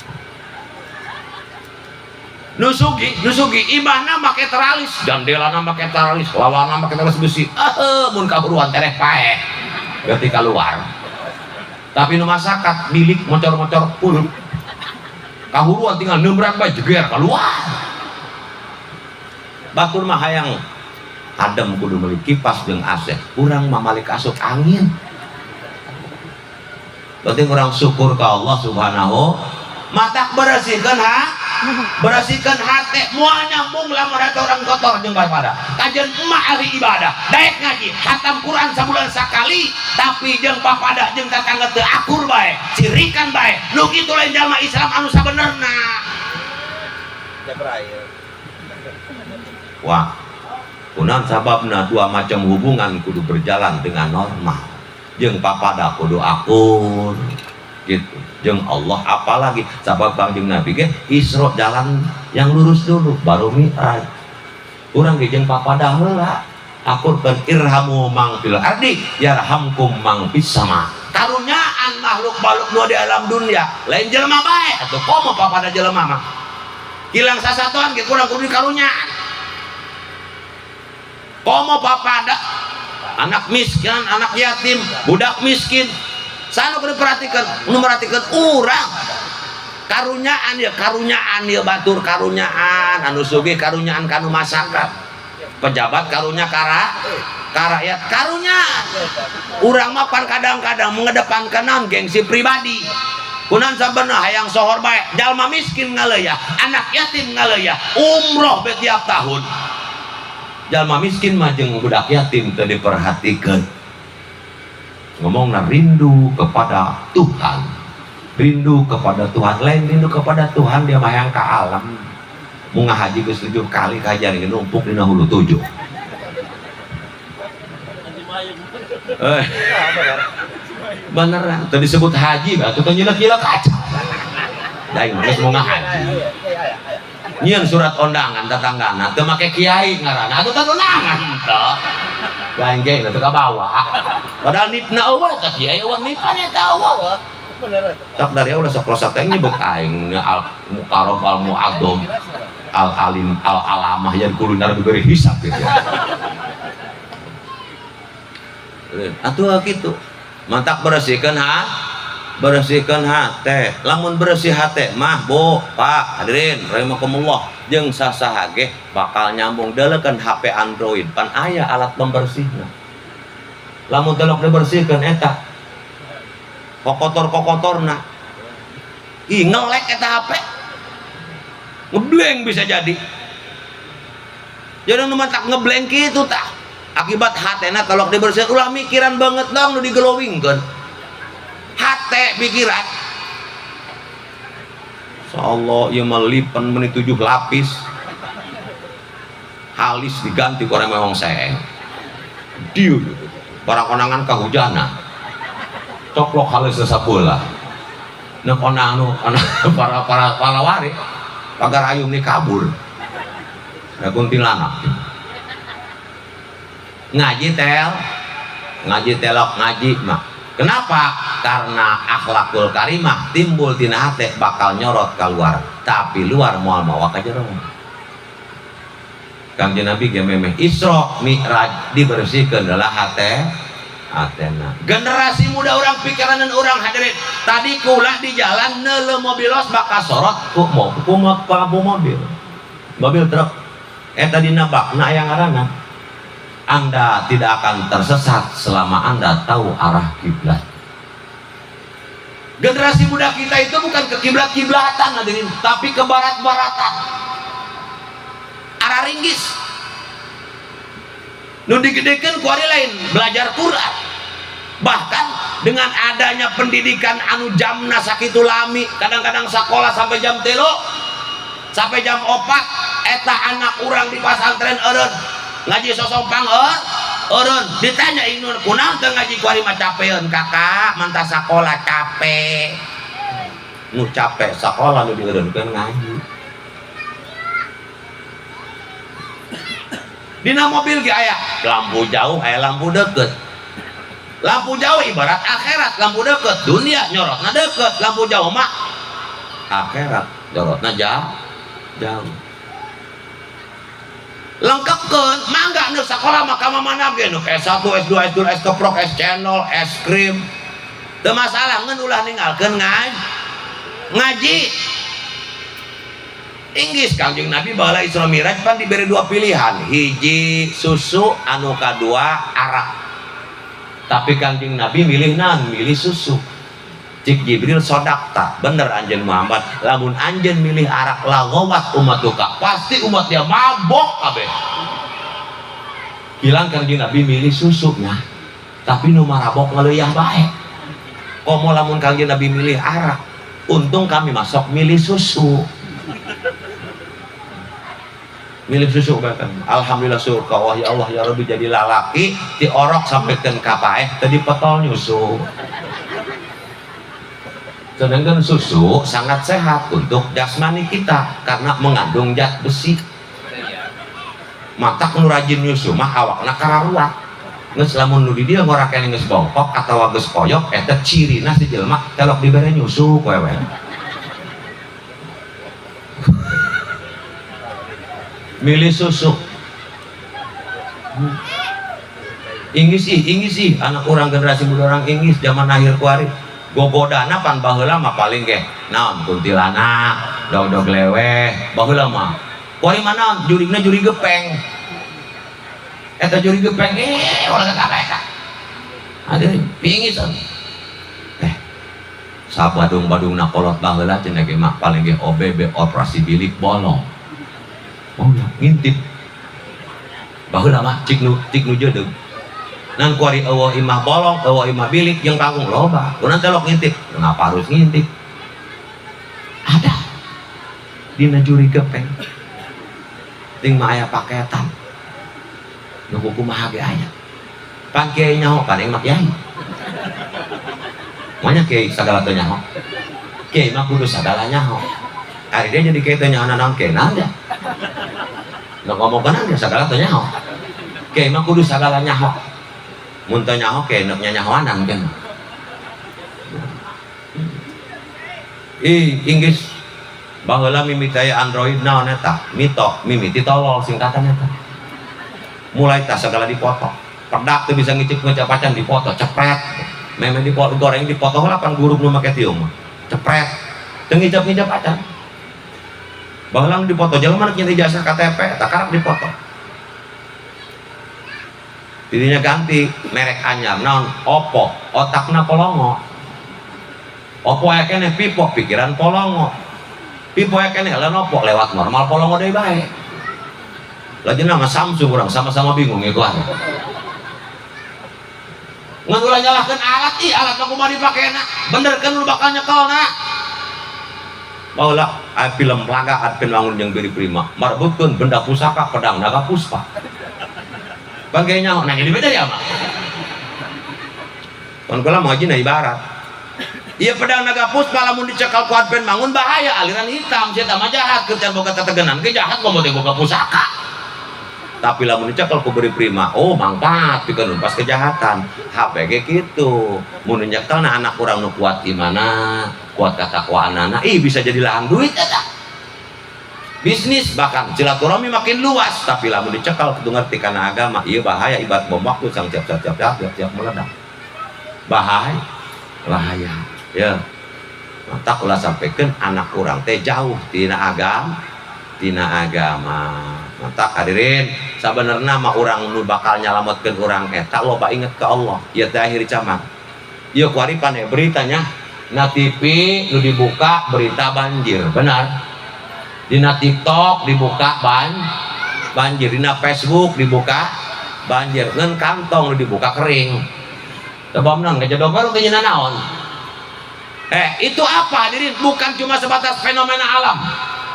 [SPEAKER 1] nusugi imahna make teralis jandelana make teralis lawana make teralis besi mun kaburuan tereh pae berarti keluar tapi nu masakat milik mocor-mocor puluh kahuruan tinggal nembrak bae jeger keluar batur mah hayang adem kudu meuli kipas jeung AC urang mah malik asup angin penting orang syukur ke Allah subhanahu matak bersihkan hati mual nyambung lamun hati orang kotor jeung pada kajian emak ahli ibadah daek ngaji hatam Quran sabulan sakali tapi jeung papada jeung tetangga teu akur bae cirikan bae nu kitu lain jalma Islam anu sabenerna wah kunaon sababna 2 macam hubungan kudu berjalan dengan normal jeung papada kudu akur gitu jeung Allah. Apalagi sabab Kangjeng Nabi ge Isra jalan yang lurus dulu baru Mi'raj. Urang ge jeung papadah heula akurkeun irhamu mang fil ardi yarhamkum mang fis sama. Karunyaan makhluk-makhluk nu di alam dunia lain jelema bae atuh komo papada jelema mah hilang sasatuan ge kurang kudu karunyaan. Komo papada anak miskin, anak yatim, budak miskin sana kudu perhatikan, nu merhatikan urang karunyaan ya batur karunyaan anu sugih karunyaan kanu masyarakat pejabat karunya rakyat karunyaan urang mah pan kadang-kadang mengedepankan naon gengsi pribadi kunaon sabeuna hayang sohor bae jalma miskin ngaleuyah anak yatim ngaleuyah umroh be tiap tahun jalma miskin mah jeung budak yatim teu diperhatikeun. Ngomongna rindu kepada Tuhan, rindu kepada Tuhan lain rindu kepada Tuhan dia mah yang ka alam mau ngahaji geus 7 kali kajian numpuk dina hulu 7 beneran tadi disebut haji atuh teh nyilek-nyilek kaca daing geus mau ngahaji nyieun surat undangan tetanggana teu make kiai ngaranna atuh teh undangan teh ganjeng teh ka bawah padahal nipna eueuh teh kiai eueuh nipna eta eueuh tak dari ulah sok klosak teh nyebut aing al mukarram al muazzam al alim al alamah yang kulunar diberi hisab gitu. Atuh gitu. Mantak bersihkeun hate. Lamun bersih hate mah Bu, Pak, hadirin rahimakumullah jeung sasaha ge bakal nyambung deulekeun HP Android pan aya alat pembersihna. Lamun teu dibersihkeun eta kokotor-kokotorna ih ngelek eta HP ngebleng bisa jadi nu mantak ngebleng kitu tah akibat hatena kalau dibersihin ulah mikiran banget dong nu digelowingkeun hate pikiran insyaallah ieu mah lipen meni 7 lapis halis diganti ku urang mewong seng dieu barang konangan kahujanan coplok halus sasapeula neuk onang anu para wari pagar ayum ni kabur da kuntilanak ngaji telok ngaji mah kenapa karena akhlakul karimah timbul tina hate bakal nyorot keluar tapi luar moal mawa ka jero. Kangjeng Nabi ge memeh Isra Mi'raj dibersihkeun adalah hatena. Generasi muda orang pikiran orang hadirin tadi kulah di jalan neuleuh mobilos bakal sorot ku mobil truk eta dina bakna aya ngaranna Anda tidak akan tersesat selama Anda tahu arah kiblat. Generasi muda kita itu bukan ke kiblat-kiblatan hadirin tapi ke barat-baratan arah ringgis nu digedekeun ku ari lain belajar Quran. Bahkan dengan adanya pendidikan anu jamna sakitu lami kadang-kadang sekolah sampai jam 3 sampai jam 4 eta anak urang di pasantren eureun ngaji sosompang eureun ditanya inun kunaon teu ngaji ku ari mah capeun kakak mantah sakola capek nu capek sakola nu dieureunkeun ngaji. Dina mobil ge aya lampu jauh aya lampu deket. Lampu jauh ibarat akhirat, lampu deket dunia nyorotna deket, lampu jauh mah akhirat nyorotna jauh. Lengkapkeun mangga nu sakola mah ka mana ge nu S1, S2, S2, S keprok, S channel, es krim. Teu masalah ngeun ulah ninggalkeun ngaji. Inggris Kangjeng Nabi bala Isra Mi'raj pan diberi 2 pilihan, hiji susu anu kadua arak. Tapi Kangjeng Nabi milih milih susu. Cik Jibril sodakta bener anjeun Muhammad lamun anjeun milih arak lagawat umatuka pasti umat dia mabok kabeh. Bilang Kangjeng Nabi milih susunya tapi nu marabok ngaleuyah bae. Komo lamun Kangjeng Nabi milih arak untung kami masuk milih susu. Milih susu bahkan alhamdulillah syukur ka Allah ya Allah ya Rabbi jadi lalaki ti orok sampaikan ka paeh tadi petol nyusu Sedangkan susu sangat sehat untuk jasmani kita karena mengandung zat besi. Mata nu rajin nyusu mah awakna kararuat. Geus lamun nu di dieu ngorakeun geus bongkok atawa geus koyok eta cirina si jelema telok dibere nyusu kowe we. Milih susu. Inggris sih anak orang generasi muda orang Inggris zaman akhir kuari gogodana pan baheula mah paling ge naon kuntilanak dog leweh baheula mah kuari mah naon jurigna juri gepeng eta juri gepeng ulah kakak hadirin pingis sabadung-badungna kolot baheula cenah ge mah paling ge OBB operasi bilik bolong oh ya ngintip baheula mah cik nu jedeug nan kuari eueuh imah bolong eueuh imah bilik jeung kanggung loba urang telok ngintip kenapa harus ngintip ada dina juri gepeng ting mah aya paketan nu kumaha ge aya pan kiai nyaho paling mah kiai manya kiai sagala teu nyaho kiai mah kudu sagala nyaho ari dia jadi kiai teu nyaho naon kiai nanda nu ngomongkeun dia sagala teu nyaho kiai mah kudu sagala nyaho mun teu nyaho ke neuk nyanyahoanan kan Inggris baheula mimiti aya Android naon eta mimiti tolol singkatan eta mulai tah segala dipoto pedak teu bisa ngicip ngecapacan dipoto cepret meme dipoto goreng dipoto heula pan guru nu make tiung cepret teu ngicap-ngicap acan baheula dipoto jelema nu nyen ijazah KTP eta karep dipoto dirinya ganti merek anyar naon Oppo otakna polongo Oppo aya keneh Vivo pikiran polongo Vivo aya keneh Lenovo lewat normal polongo deui bae lajeng nama Samsung urang sama-sama bingung ieu kan ngan ulah nyalahkeun alat alat mah kumaha dipakena benerkeun lu bakal nyekelna baheula aya film laga Adven Wangun jeung Biri Prima marbutkeun benda pusaka pedang naga puspa bangkai nyaho nah jadi beda ya mah kan kala mau na ibarat iya pedang naga puspa lamun dicekal ku Adven Wangun bahaya aliran hitam sia mah jahat keur boga tetegenan ge jahat momo teh boga pusaka tapi lamun dicekal ku Beri Prima oh mangkat pikeun pas kejahatan HP ge kitu mun nyekelna anak urang nu kuat imana kuat katakwaanana bisa jadi lahan duit eta bisnis bahkan silaturahmi makin luas tapi lamun dicekal kudu ngerti kana agama ieu bahaya ibarat bom waktu sang tiap meledak bahaya ya mata ulah sampaikan anak kurang teh jauh tina agama mata hadirin sabenerna mah urang nu bakal nyalametkeun urang eta loba inget ke Allah ieu teh akhir zaman ieu kuari pan beritanya na TV nu dibuka berita banjir benar dina TikTok dibuka banjir dina Facebook dibuka banjir ngan kantong dibuka kering tebamna ngejadog baru teu nyeuna naon itu apa hadirin bukan cuma sebatas fenomena alam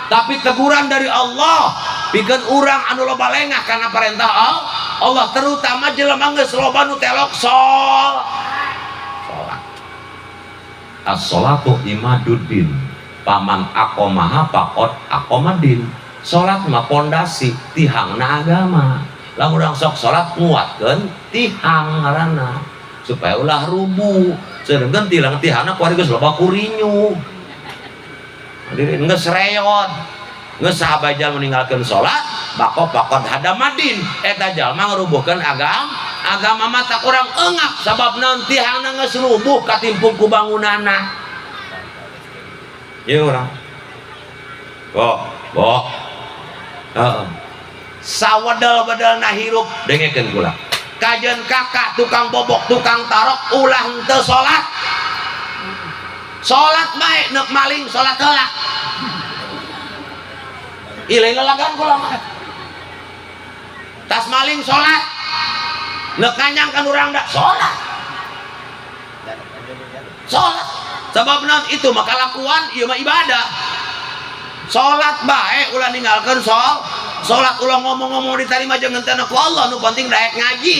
[SPEAKER 1] tapi teguran dari Allah pikeun urang anu loba lengah karena perintah Allah terutama jelema geus loba nu telok salat as-salatu imaduddin paman akomaha pakot akomadin salat mah pondasi tihangna agama lamun urang sok salat nguatkeun tihang ngaranna supaya ulah rubuh sedengkeun tihangna kuari geus loba kurinyu hadirin geus reot geus sabajal meninggalkeun salat pakot hadamadin eta jalma ngarubuhkeun agama mata urang eungap sabab naon tihangna geus rubuh katimpung ku bangunanna iya orang sawadal-badal na hirup dengekeun kula kajen kakak tukang bobok tukang tarok ulah henteu salat bae neuk maling salat heula ilai lalagan kula mah tas maling salat neuk nganyangkan urang da salat sebab naon itu mah kalakuan ieu mah ibadah salat bae ulah ninggalkeun salat ulah ngomong-ngomong ditarima jeung ngentena ku Allah nu penting daek ngaji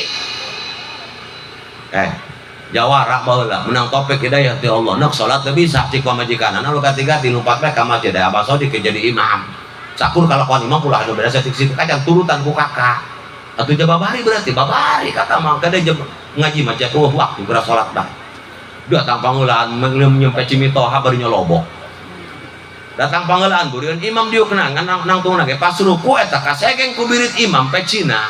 [SPEAKER 1] jawara baheula menang topik hidayah ti Allah nak salat teu bisa cik pamajikanana nu katiga dilumpat bae ka masjid Abah Sodi ke jadi imam sakur kalakuan imam ulah anu berasa cik situ kacan turutan ku kakak atuh jababari berarti babari kata mah kada ngaji macam waktu geura salat dah datang pangeulaan nyampe Cimitoha bari nyolobok datang pangeulaan beureun imam dieu kenangan nang tungna ge pas ruku eta kasegeng ku birit imam pecina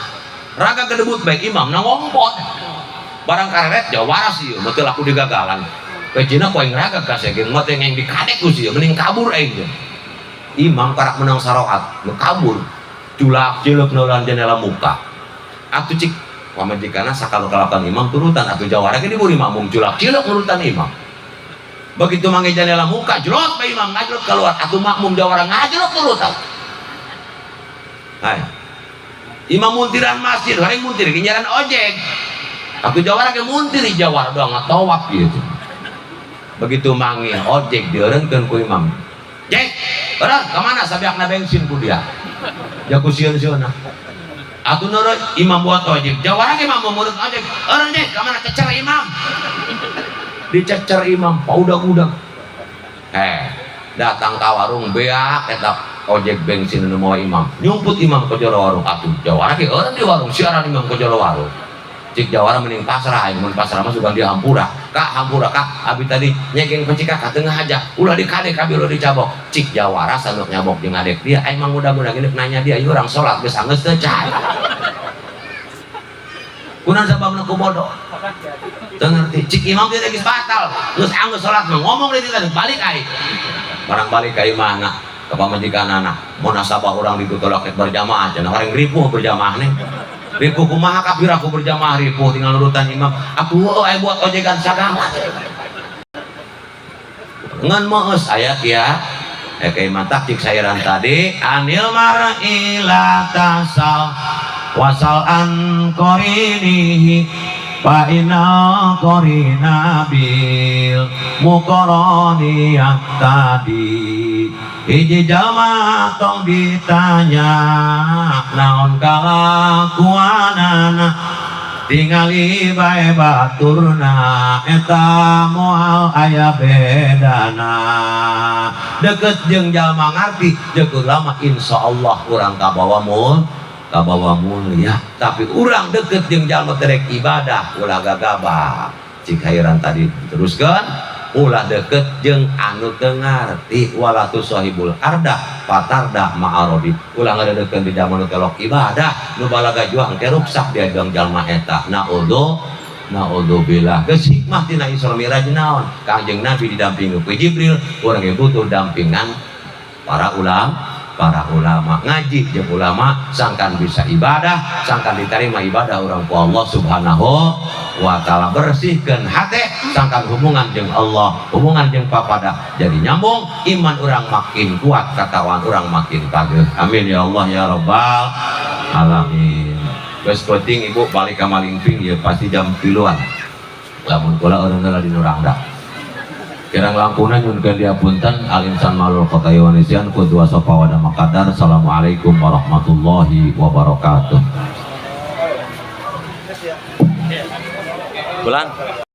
[SPEAKER 1] raga kedebut baik imam nang ngompot barang kareret jawara sih betul aku digagalan pecina ku aing raga kasegeng mah teh yang dikadek ku sih mending kabur aing imam karak menang saroat nu kabur culak cileuk neulan jendela muka atuh cik pamajikana sakalo kalapan imam turutan atuh jawara ge diburi makmum culak cileuk nurutan imam begitu mangge jendela muka jelot bae imam ngajlot keluar atuh makmum jawara ngajlot turutan hai imam muntiran masjid horeng muntir ginjaran ojek atuh jawara ge muntir jawara doang ngatawap gitu begitu manggil ojek dieureunkeun ku imam Jek, orang kemana sabiakna bensin ku dia ya ku sieun-sieunna atuh nurut imam buat ojek jawara ge imam murid ojek orang Jek kemana cecer imam dicecer imam paudag-udag datang ka warung beak eta ojek bensin nu moal imam nyumput imam ke jero warung atuh jawara ge eureun di warung siaran imam ke jero warung cik jawara mending pasrah mun pasrah mah sugan di hampura kak abi tadi nyegeng pecika ka tengah aja ulah dikadek abi ulah dicabok cik jawara sanuk nyabok jeung ngadek dia aing mah mudah-mudahan geus nanya dia ieu urang salat geus anggeus teu can kunaon sababna ku bodoh teu ngerti cik imam teh geus batal geus anggeus salat mah ngomong deui teh balik ai barang balik ka imahna ka pamajikanana munasabah urang ditutulak berjamaah cenah horeng ripuh berjamaah nih ripuh kumaha kafir aku berjamaah ripuh tinggal nurutan imam aku aya buat ojekan sagala ngan meus aya kieu kayak mantap cik sairan tadi anil mar'ila tasal wasal an qarinihi fa inna qarina bil muqarrani tadi hiji jalma tong ditanya naon kalakuanana tingali bae baturna eta moal aya bedana deket jeung jalma ngarti jeung lama insyaallah urang kabawa mulia tapi urang deket jeung jalma terek ibadah ulah gagabah cik khairan tadi teruskan ulah deket jeung anu teu ngarti wala tusahibul arda patarda ma'arodi ulah ngadeukkeun di jaman nu telok ibadah nu balaga juang teh ruksak dia jeung jalma eta naudzubillah geus hikmah tina Isra Mi'raj naon Kangjeng Nabi didampingi ku Jibril urang ge butuh dampingan para ulama ngaji jeung ulama sangkan bisa ibadah sangkan diterima ibadah urang ku Allah Subhanahu wa ta'ala bersihkeun hate sangkan hubungan jeung Allah hubungan jeung papada jadi nyambung iman urang makin kuat katawan urang makin pageuh amin ya Allah ya rabbal alamin geus penting ibu balik ka Malingping ya pasti jam 3-an lamun kula urang di Nurangda kirang langkuna nyunkeun diapunten alinsan malul qataywanisian kudu sopa wada makadar. Assalamualaikum warahmatullahi wabarakatuh. Bulan